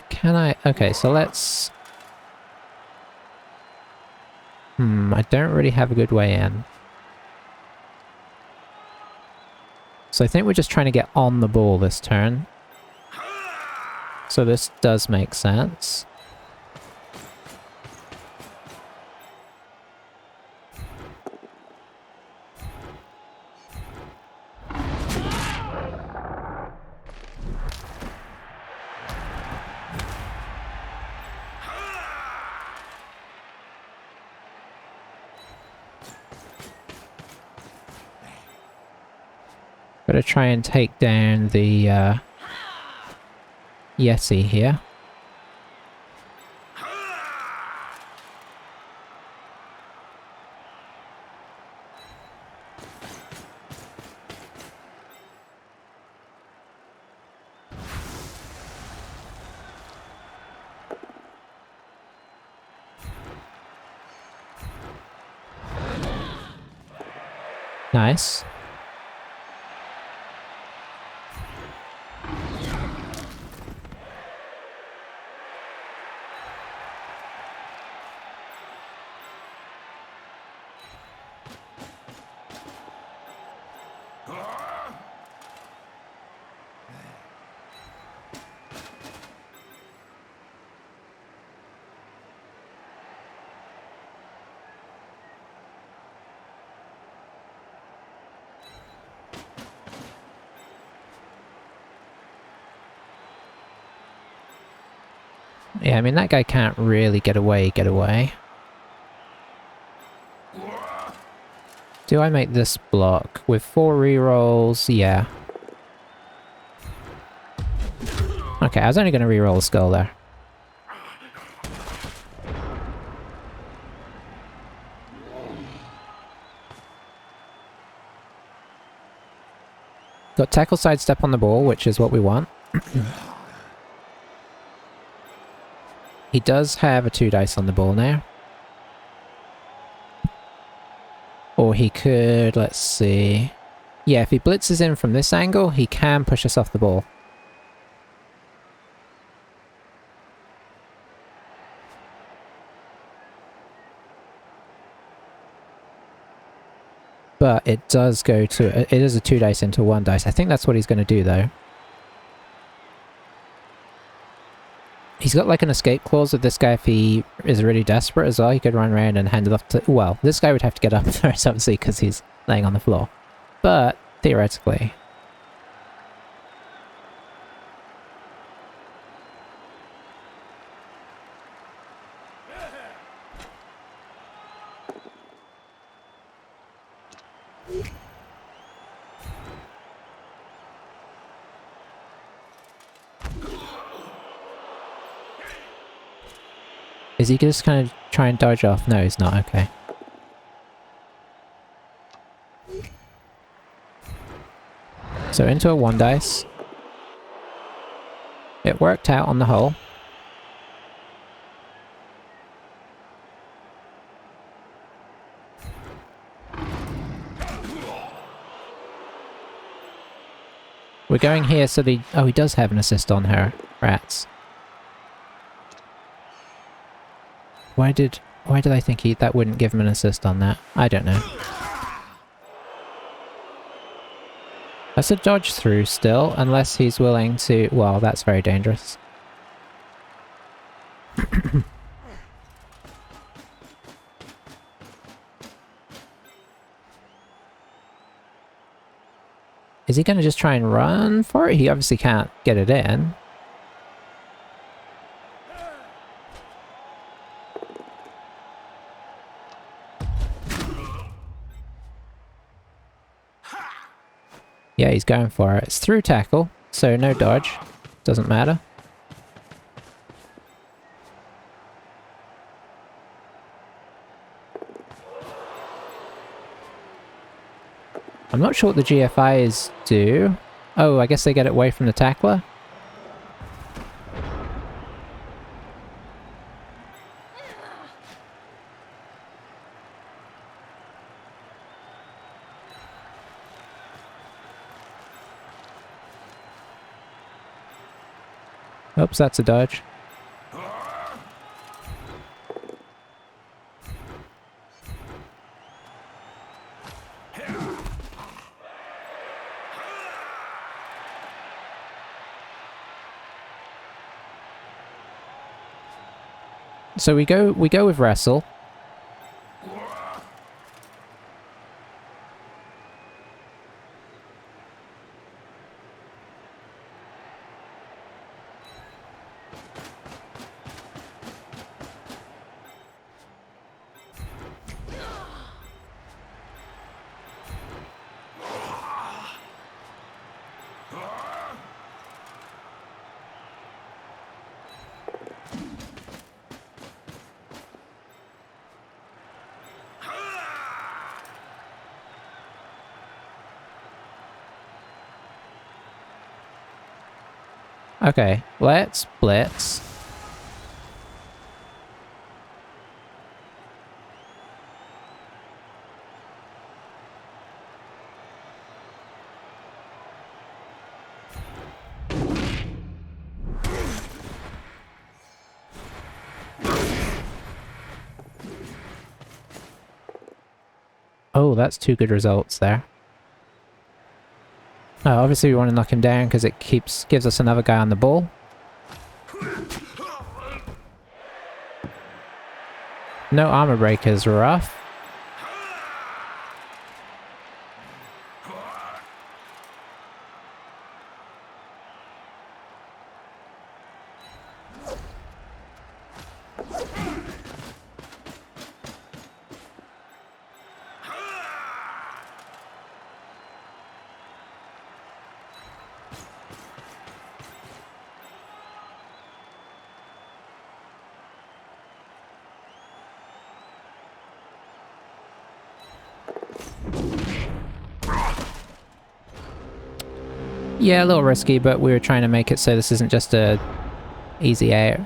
Can I... Okay, so let's... I don't really have a good way in. So I think we're just trying to get on the ball this turn. So this does make sense. Gotta try and take down the Yeti here. Nice. Yeah, I mean, that guy can't really get away. Do I make this block? With 4 rerolls? Yeah. Okay, I was only going to reroll a skull there. Got tackle sidestep on the ball, which is what we want. He does have a 2 dice on the ball now. Or he could, let's see... Yeah, if he blitzes in from this angle, he can push us off the ball. But it does go to... It is a 2 dice into 1 dice. I think that's what he's going to do, though. He's got like an escape clause with this guy if he is really desperate as well. He could run around and hand it off to... Well, this guy would have to get up first, obviously, because he's laying on the floor. But, theoretically... Is he just kind of try and dodge off? No, he's not. Okay. So into a 1 dice. It worked out on the whole. We're going here so the... Oh, he does have an assist on her. Rats. Why did I think that wouldn't give him an assist on that? I don't know. That's a dodge through still, unless he's willing to... Well, that's very dangerous. Is he going to just try and run for it? He obviously can't get it in. Yeah, he's going for it. It's through tackle, so no dodge. Doesn't matter. I'm not sure what the GFIs do. Oh, I guess they get it away from the tackler? Oops, that's a dodge. So we go with wrestle. Okay, let's blitz. Oh, that's two good results there. Obviously we want to knock him down because it gives us another guy on the ball. No armor breakers, rough. Yeah, a little risky, but we were trying to make it so this isn't just a easy out.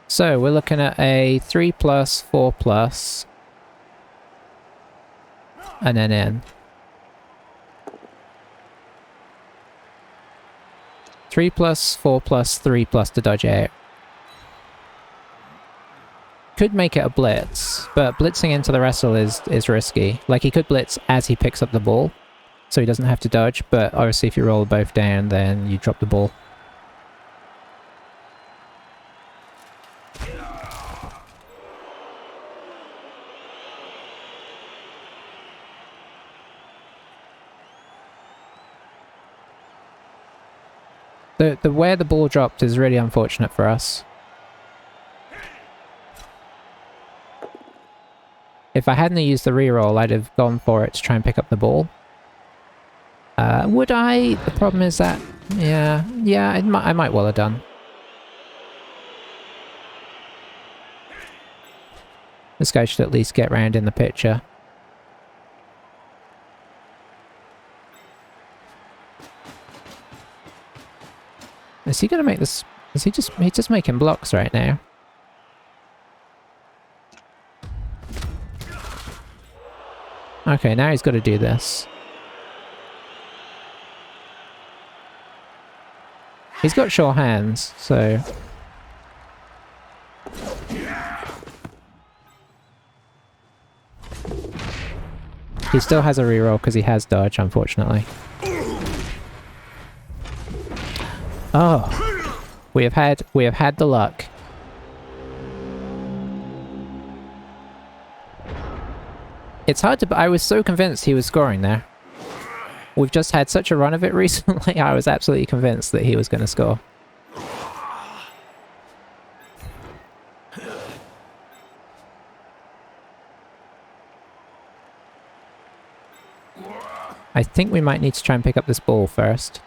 So we're looking at a 3+, 4+, and then in. 3+, 4+, 3+ to dodge out. Could make it a blitz, but blitzing into the wrestle is risky. Like, he could blitz as he picks up the ball, so he doesn't have to dodge, but obviously if you roll both down, then you drop the ball. The where the ball dropped is really unfortunate for us. If I hadn't used the reroll, I'd have gone for it to try and pick up the ball. Would I? The problem is that... Yeah, I might well have done. This guy should at least get round in the picture. Is he gonna make this... Is he just... He's just making blocks right now. Okay, now he's got to do this. He's got sure hands, so... He still has a reroll because he has dodge, unfortunately. Oh, we have had the luck. It's hard to. I was so convinced he was scoring there. We've just had such a run of it recently. I was absolutely convinced that he was going to score. I think we might need to try and pick up this ball first.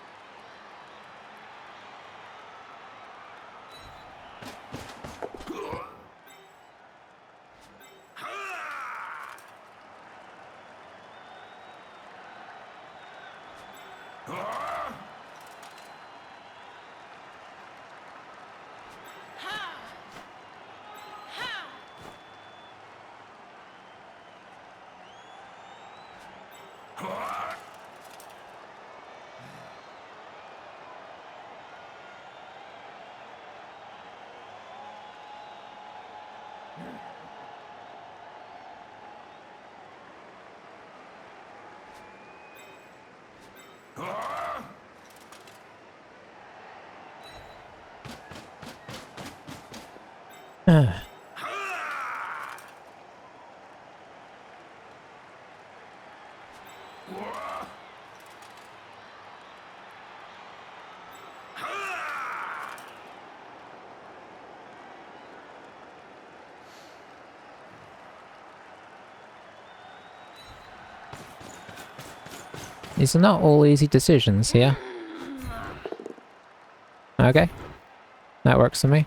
These are not all easy decisions here. Okay. That works for me.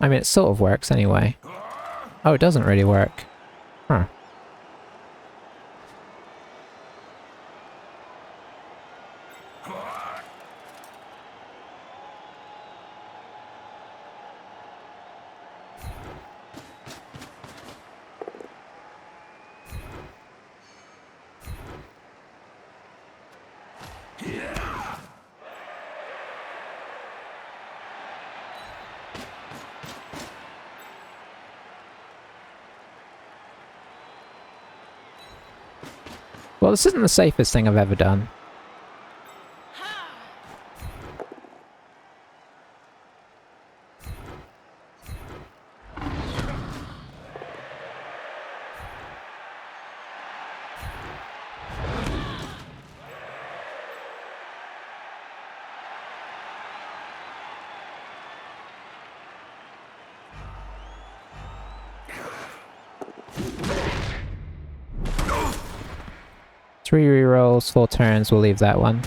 I mean, it sort of works anyway. Oh, it doesn't really work. Huh. Well, this isn't the safest thing I've ever done. Three rerolls, 4 turns, we'll leave that one.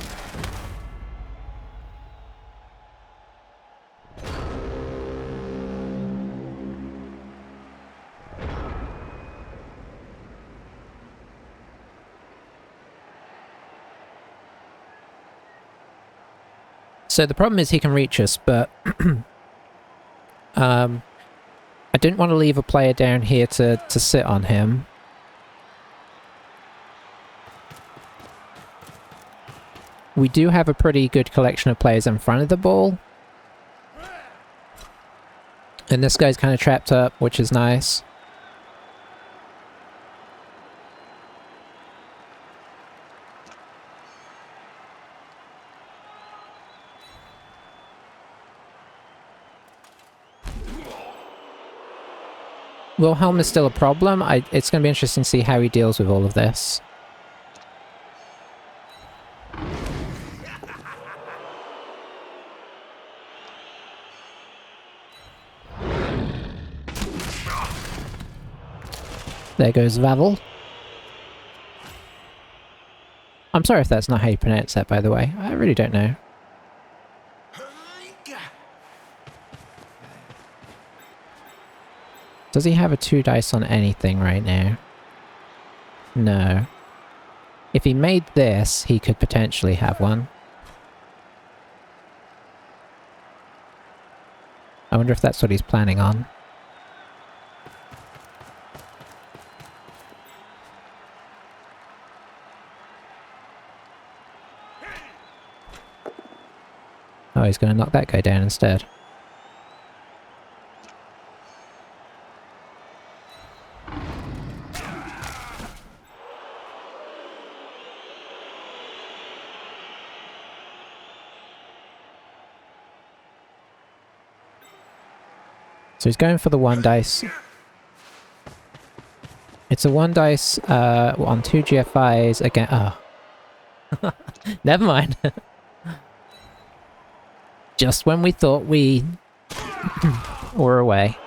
So the problem is he can reach us, but I didn't want to leave a player down here to sit on him. We do have a pretty good collection of players in front of the ball. And this guy's kind of trapped up, which is nice. Wilhelm is still a problem. It's going to be interesting to see how he deals with all of this. There goes Vavel. I'm sorry if that's not how you pronounce that, by the way. I really don't know. Does he have a 2 dice on anything right now? No. If he made this, he could potentially have one. I wonder if that's what he's planning on. Oh, he's going to knock that guy down instead. So he's going for the 1 dice. It's a 1 dice on 2 GFIs again. Oh. Never mind. Just when we thought we were away.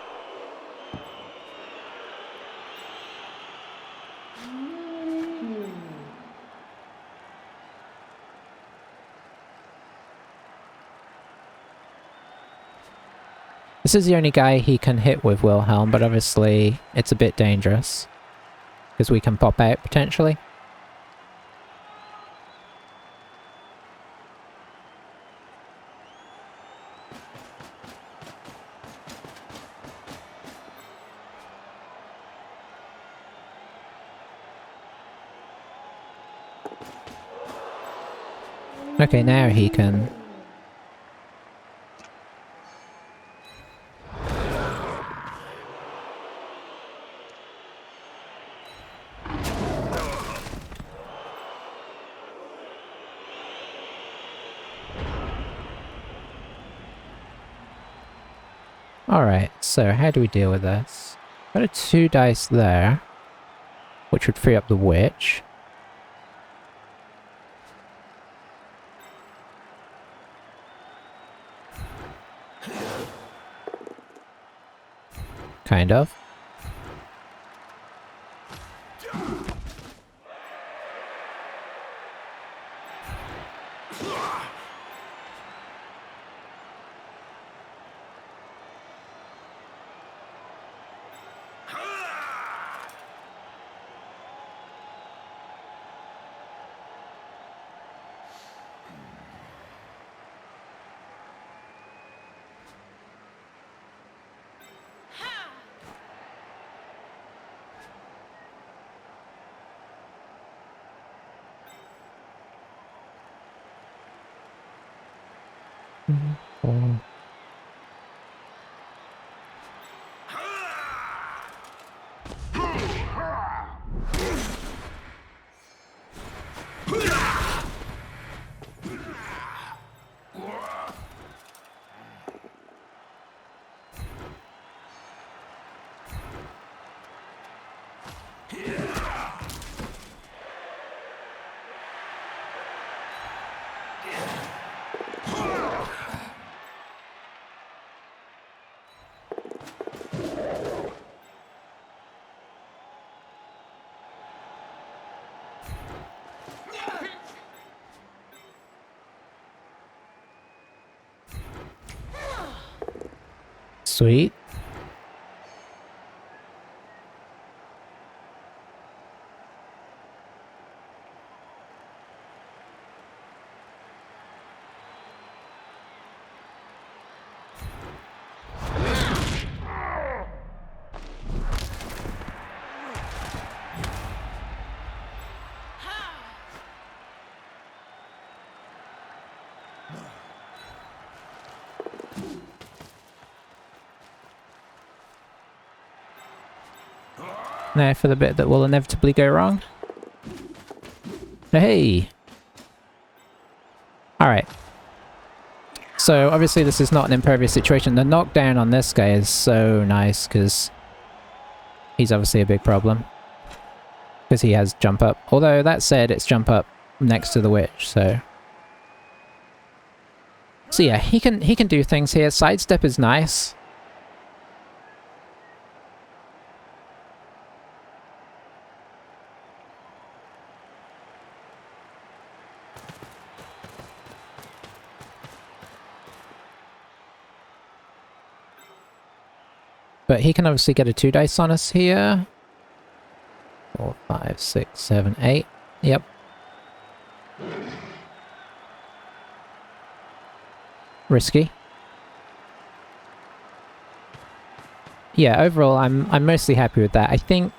This is the only guy he can hit with Wilhelm, but obviously it's a bit dangerous. Because we can pop out, potentially. Okay, now he can... Alright, so how do we deal with this? Got a 2 dice there, which would free up the witch. Kind of. Oh. Sweet. Now for the bit that will inevitably go wrong. Hey! Alright. So obviously this is not an impervious situation. The knockdown on this guy is so nice because he's obviously a big problem. Because he has jump up. Although that said, it's jump up next to the witch, so... So yeah, he can do things here. Sidestep is nice. But he can obviously get a 2 dice on us here. 4, 5, 6, 7, 8. Yep. Risky. Yeah, overall, I'm mostly happy with that. I think,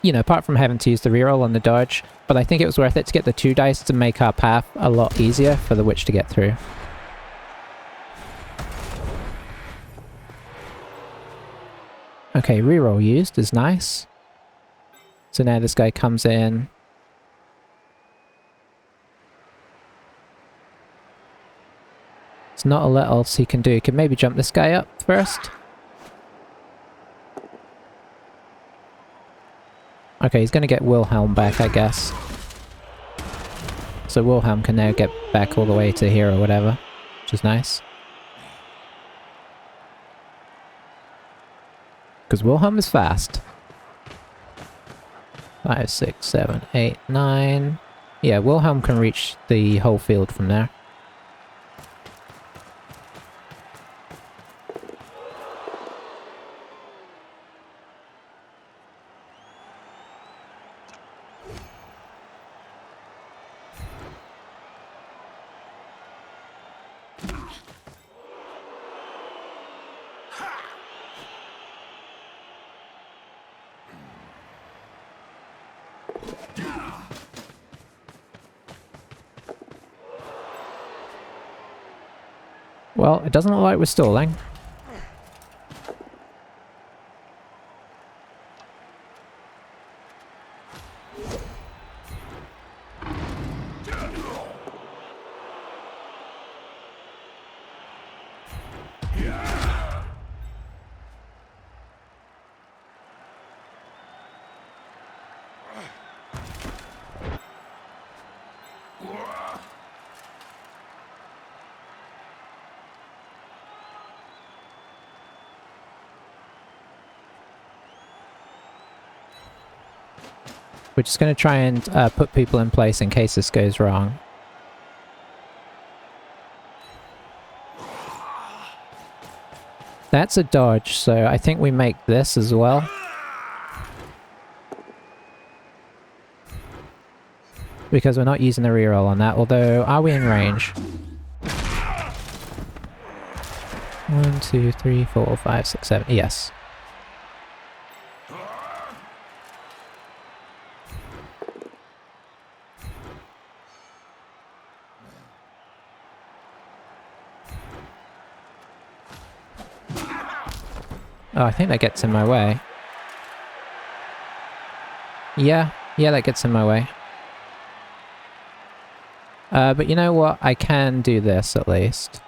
you know, apart from having to use the reroll on the dodge, but I think it was worth it to get the 2 dice to make our path a lot easier for the witch to get through. Okay, reroll used is nice. So now this guy comes in. There's not a lot else he can do. He can maybe jump this guy up first. Okay, he's going to get Wilhelm back, I guess. So Wilhelm can now get back all the way to here or whatever, which is nice. Because Wilhelm is fast. 5, 6, 7, 8, 9. Yeah, Wilhelm can reach the whole field from there. Well, it doesn't look like we're stalling. We're just going to try and put people in place in case this goes wrong. That's a dodge, so I think we make this as well. Because we're not using the reroll on that, although are we in range? 1, 2, 3, 4, 5, 6, 7. Yes. Oh, I think that gets in my way. Yeah, that gets in my way. But you know what? I can do this at least.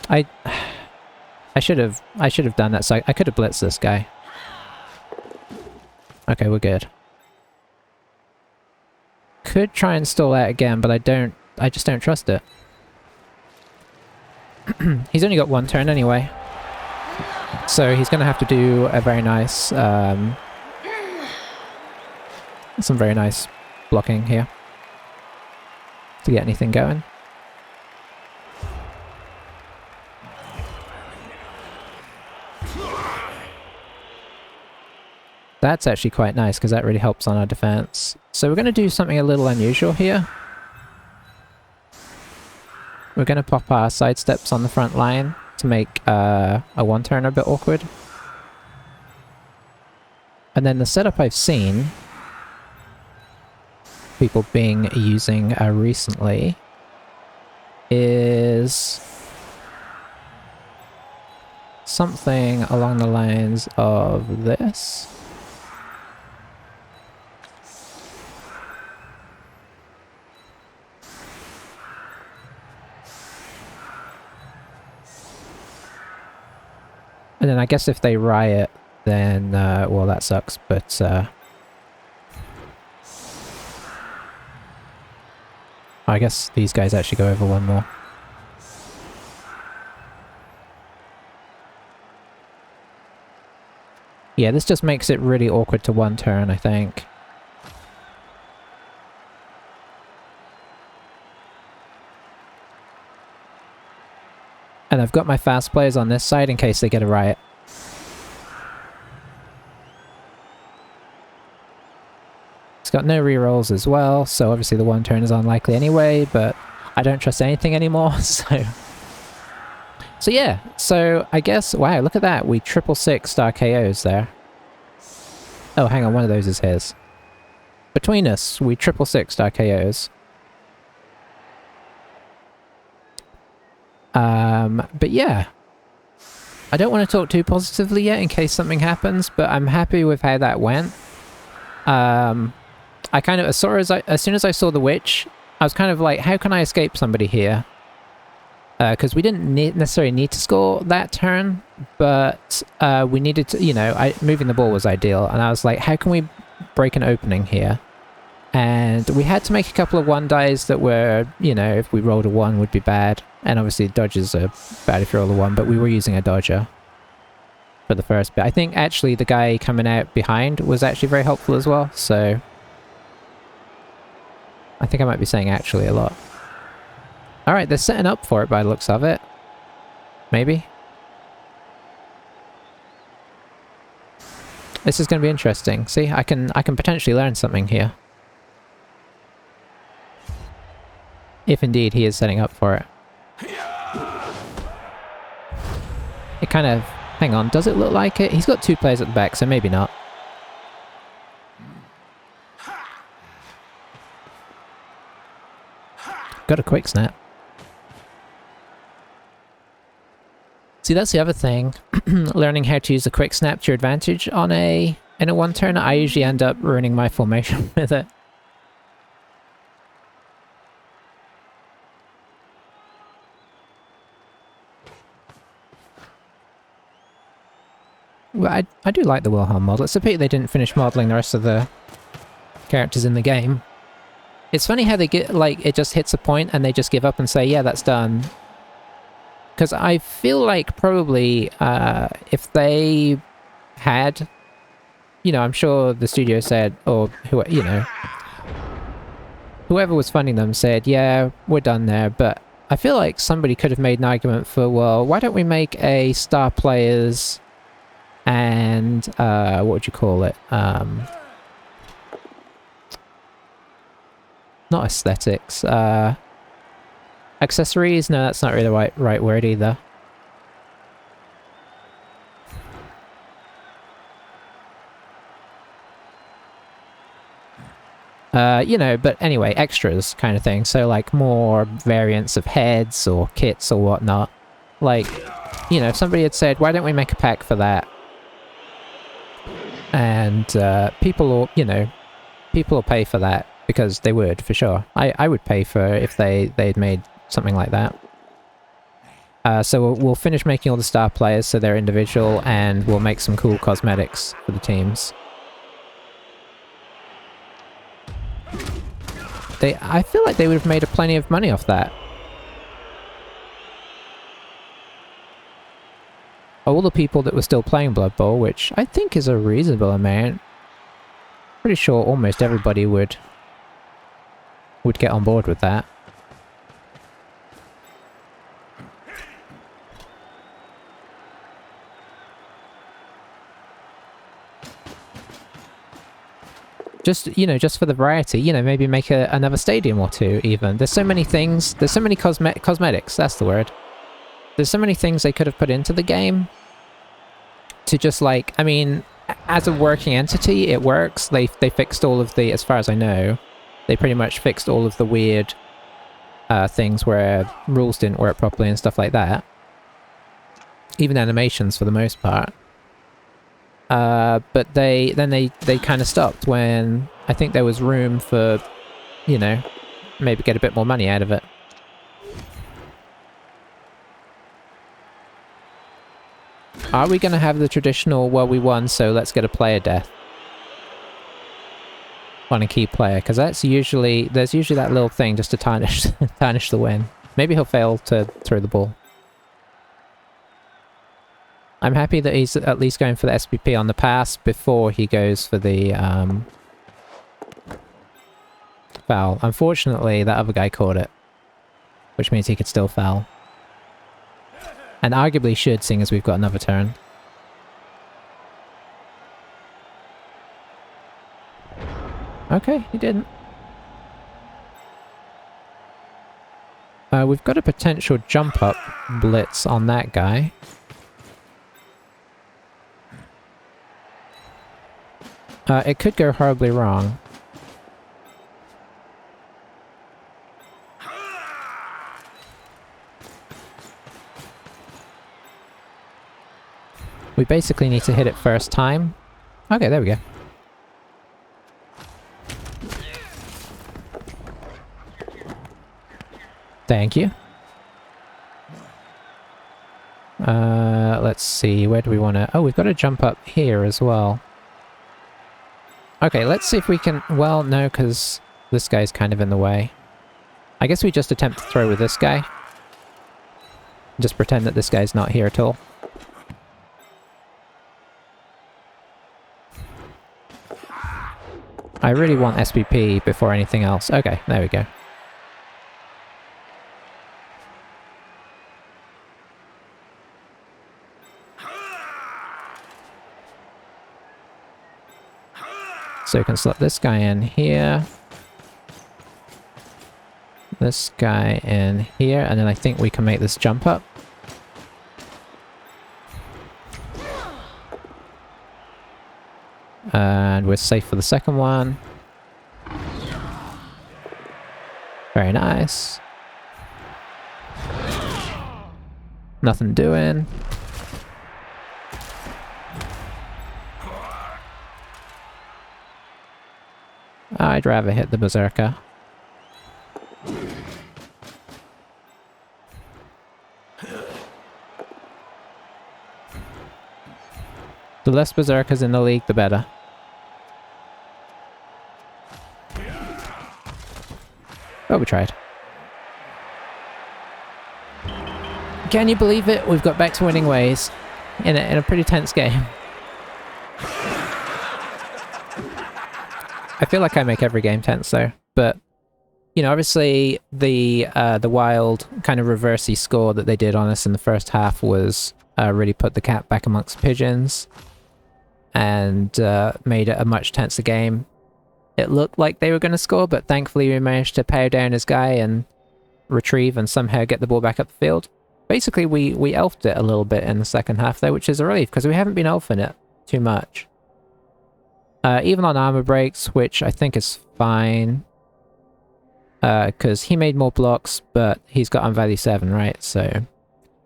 I should have done that, so I could have blitzed this guy. Okay, we're good. Could try and stall that again, but I just don't trust it. He's only got one turn anyway. So he's gonna have to do a very nice, some very nice blocking here to get anything going. That's actually quite nice, because that really helps on our defense. So we're going to do something a little unusual here. We're going to pop our sidesteps on the front line to make a one-turn a bit awkward. And then the setup I've seen people using recently is something along the lines of this. And then I guess if they riot, then, well, that sucks, but, I guess these guys actually go over one more. Yeah, this just makes it really awkward to one turn, I think. And I've got my fast players on this side in case they get a riot. It's got no rerolls as well, so obviously the one turn is unlikely anyway, but I don't trust anything anymore, so... So yeah, so I guess... Wow, look at that, we 666 star KOs there. Oh, hang on, one of those is his. Between us, we 666 star KOs. But yeah. I don't want to talk too positively yet in case something happens, but I'm happy with how that went. I kind of, as soon as I saw the witch, I was kind of like, how can I escape somebody here? Because we didn't necessarily need to score that turn, but we needed to, you know, moving the ball was ideal. And I was like, how can we break an opening here? And we had to make a couple of 1-dies that were, you know, if we rolled a 1 would be bad. And obviously dodges are bad if you roll a 1, but we were using a dodger for the first bit. I think actually the guy coming out behind was actually very helpful as well, so I think I might be saying actually a lot. Alright, they're setting up for it by the looks of it. Maybe. This is going to be interesting. See, I can potentially learn something here. If indeed he is setting up for it. It kind of... Hang on, does it look like it? He's got 2 players at the back, so maybe not. Got a quick snap. See, that's the other thing. Learning how to use the quick snap to your advantage on in a 1 turn, I usually end up ruining my formation with it. Well, I do like the Wilhelm model. It's a pity they didn't finish modelling the rest of the characters in the game. It's funny how they get, like, it just hits a point and they just give up and say, yeah, that's done. Because I feel like probably if they had, you know, I'm sure the studio said, or who, you know, whoever was funding them said, yeah, we're done there. But I feel like somebody could have made an argument for, well, why don't we make a star players and what would you call it? Not aesthetics. Accessories? No, that's not really the right word either. You know, but anyway, extras kind of thing. So like more variants of heads or kits or whatnot. Like, you know, if somebody had said, why don't we make a pack for that? And people will, you know, people will pay for that because they would, for sure. I would pay for if they'd made something like that. So we'll finish making all the star players so they're individual, and we'll make some cool cosmetics for the teams. I feel like they would have made plenty of money off that. All the people that were still playing Blood Bowl, which I think is a reasonable amount. Pretty sure almost everybody would get on board with that. Just, you know, just for the variety, you know, maybe make another stadium or 2 even. There's so many things, there's so many cosmetics, that's the word. There's so many things they could have put into the game to just like, I mean, as a working entity, it works. They fixed all of the, as far as I know, they pretty much fixed all of the weird things where rules didn't work properly and stuff like that. Even animations for the most part. But they kind of stopped when I think there was room for, you know, maybe get a bit more money out of it. Are we going to have the traditional, well, we won, so let's get a player death on a key player? Because that's usually, there's usually that little thing just to tarnish, tarnish the win. Maybe he'll fail to throw the ball. I'm happy that he's at least going for the SPP on the pass before he goes for the foul. Unfortunately, that other guy caught it, which means he could still foul. And arguably should, seeing as we've got another turn. Okay, he didn't. We've got a potential jump up blitz on that guy. It could go horribly wrong. We basically need to hit it first time. Okay, there we go. Thank you. Let's see, where do we want to... Oh, we've got to jump up here as well. Okay, let's see if we can... Well, no, because this guy's kind of in the way. I guess we just attempt to throw with this guy. Just pretend that this guy's not here at all. I really want SPP before anything else. Okay, there we go. So we can slot this guy in here. This guy in here, and then I think we can make this jump up. And we're safe for the second one. Very nice. Nothing doing. I'd rather hit the Berserker. The less Berserkers in the league, the better. Oh, we tried. Can you believe it? We've got back to winning ways in a pretty tense game. I feel like I make every game tense though, but you know, obviously the wild kind of reversey score that they did on us in the first half was really put the cat back amongst pigeons and made it a much tenser game. It looked like they were going to score, but thankfully we managed to power down his guy and retrieve and somehow get the ball back up the field. Basically, we elfed it a little bit in the second half though, which is a relief because we haven't been elfing it too much. Even on armor breaks, which I think is fine. Because he made more blocks, but he's got on value 7, right? So,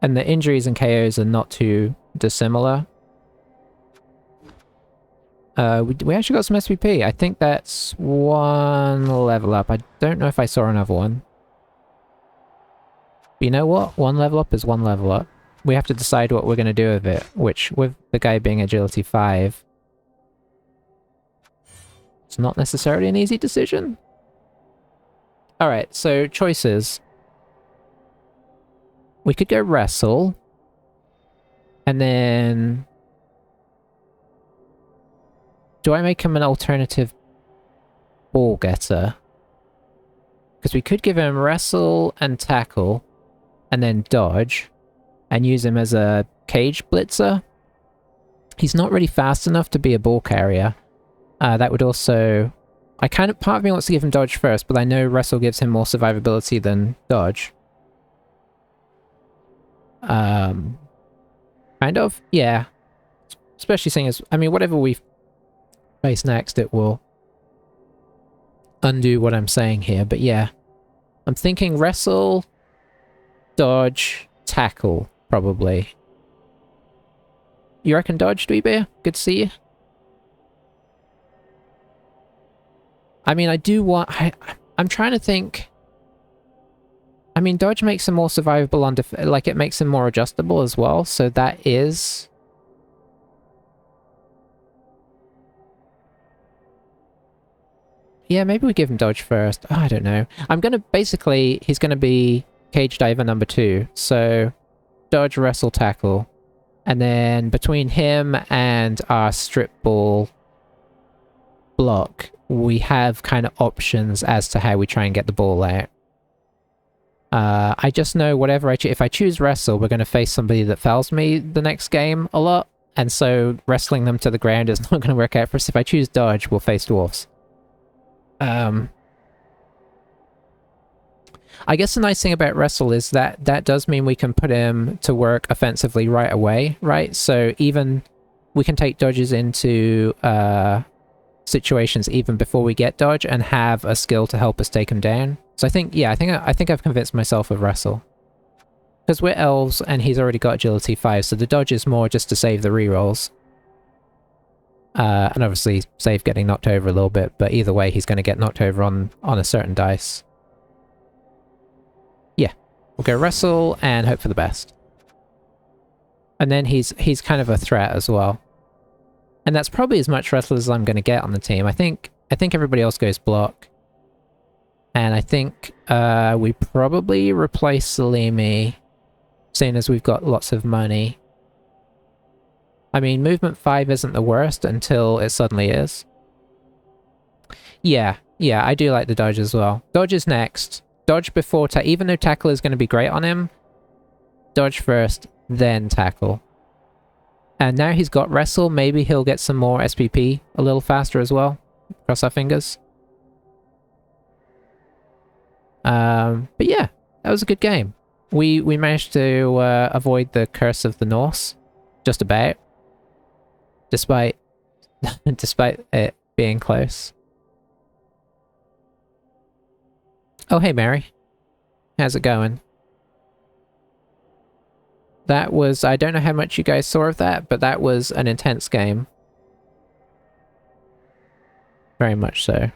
and the injuries and KOs are not too dissimilar. We actually got some SPP. I think that's one level up. I don't know if I saw another one. But you know what? One level up is one level up. We have to decide what we're going to do with it, which, with the guy being agility 5, it's not necessarily an easy decision. Alright, so choices. We could go wrestle. And then... do I make him an alternative ball getter? Because we could give him wrestle and tackle, and then dodge, and use him as a cage blitzer. He's not really fast enough to be a ball carrier. That would also... part of me wants to give him dodge first, but I know wrestle gives him more survivability than dodge. Kind of? Yeah. Especially seeing as... I mean, whatever we face next, it will undo what I'm saying here, but yeah. I'm thinking wrestle, dodge, tackle, probably. You reckon dodge, Dweebeer? Good to see you. I mean, I do want... I'm trying to think... I mean, dodge makes him more survivable on... like, it makes him more adjustable as well, so that is... yeah, maybe we give him dodge first. Oh, I don't know. I'm gonna... basically, he's gonna be cage diver number 2, so... dodge, wrestle, tackle. And then between him and our strip ball block, we have kind of options as to how we try and get the ball out. I just know whatever if I choose wrestle, we're going to face somebody that fouls me the next game a lot, and so wrestling them to the ground is not going to work out for us. If I choose dodge, we'll face dwarfs. I guess the nice thing about wrestle is that that does mean we can put him to work offensively right away, right? So even we can take dodges into situations even before we get dodge and have a skill to help us take him down. So I think, yeah, I think I've convinced myself of wrestle. Because we're elves and he's already got agility 5, so the dodge is more just to save the rerolls. And obviously save getting knocked over a little bit, but either way he's going to get knocked over on a certain dice. Yeah, we'll go wrestle and hope for the best. And then he's kind of a threat as well. And that's probably as much wrestle as I'm going to get on the team. I think everybody else goes block. And I think we probably replace Salimi, seeing as we've got lots of money. I mean, movement 5 isn't the worst until it suddenly is. Yeah, I do like the dodge as well. Dodge is next. Dodge before tackle. Even though tackle is going to be great on him, dodge first, then tackle. And now he's got wrestle, maybe he'll get some more SPP a little faster as well. Cross our fingers. But yeah, that was a good game. We managed to avoid the curse of the Norse, just about. Despite it being close. Oh hey Mary. How's it going? That was, I don't know how much you guys saw of that, but that was an intense game. Very much so.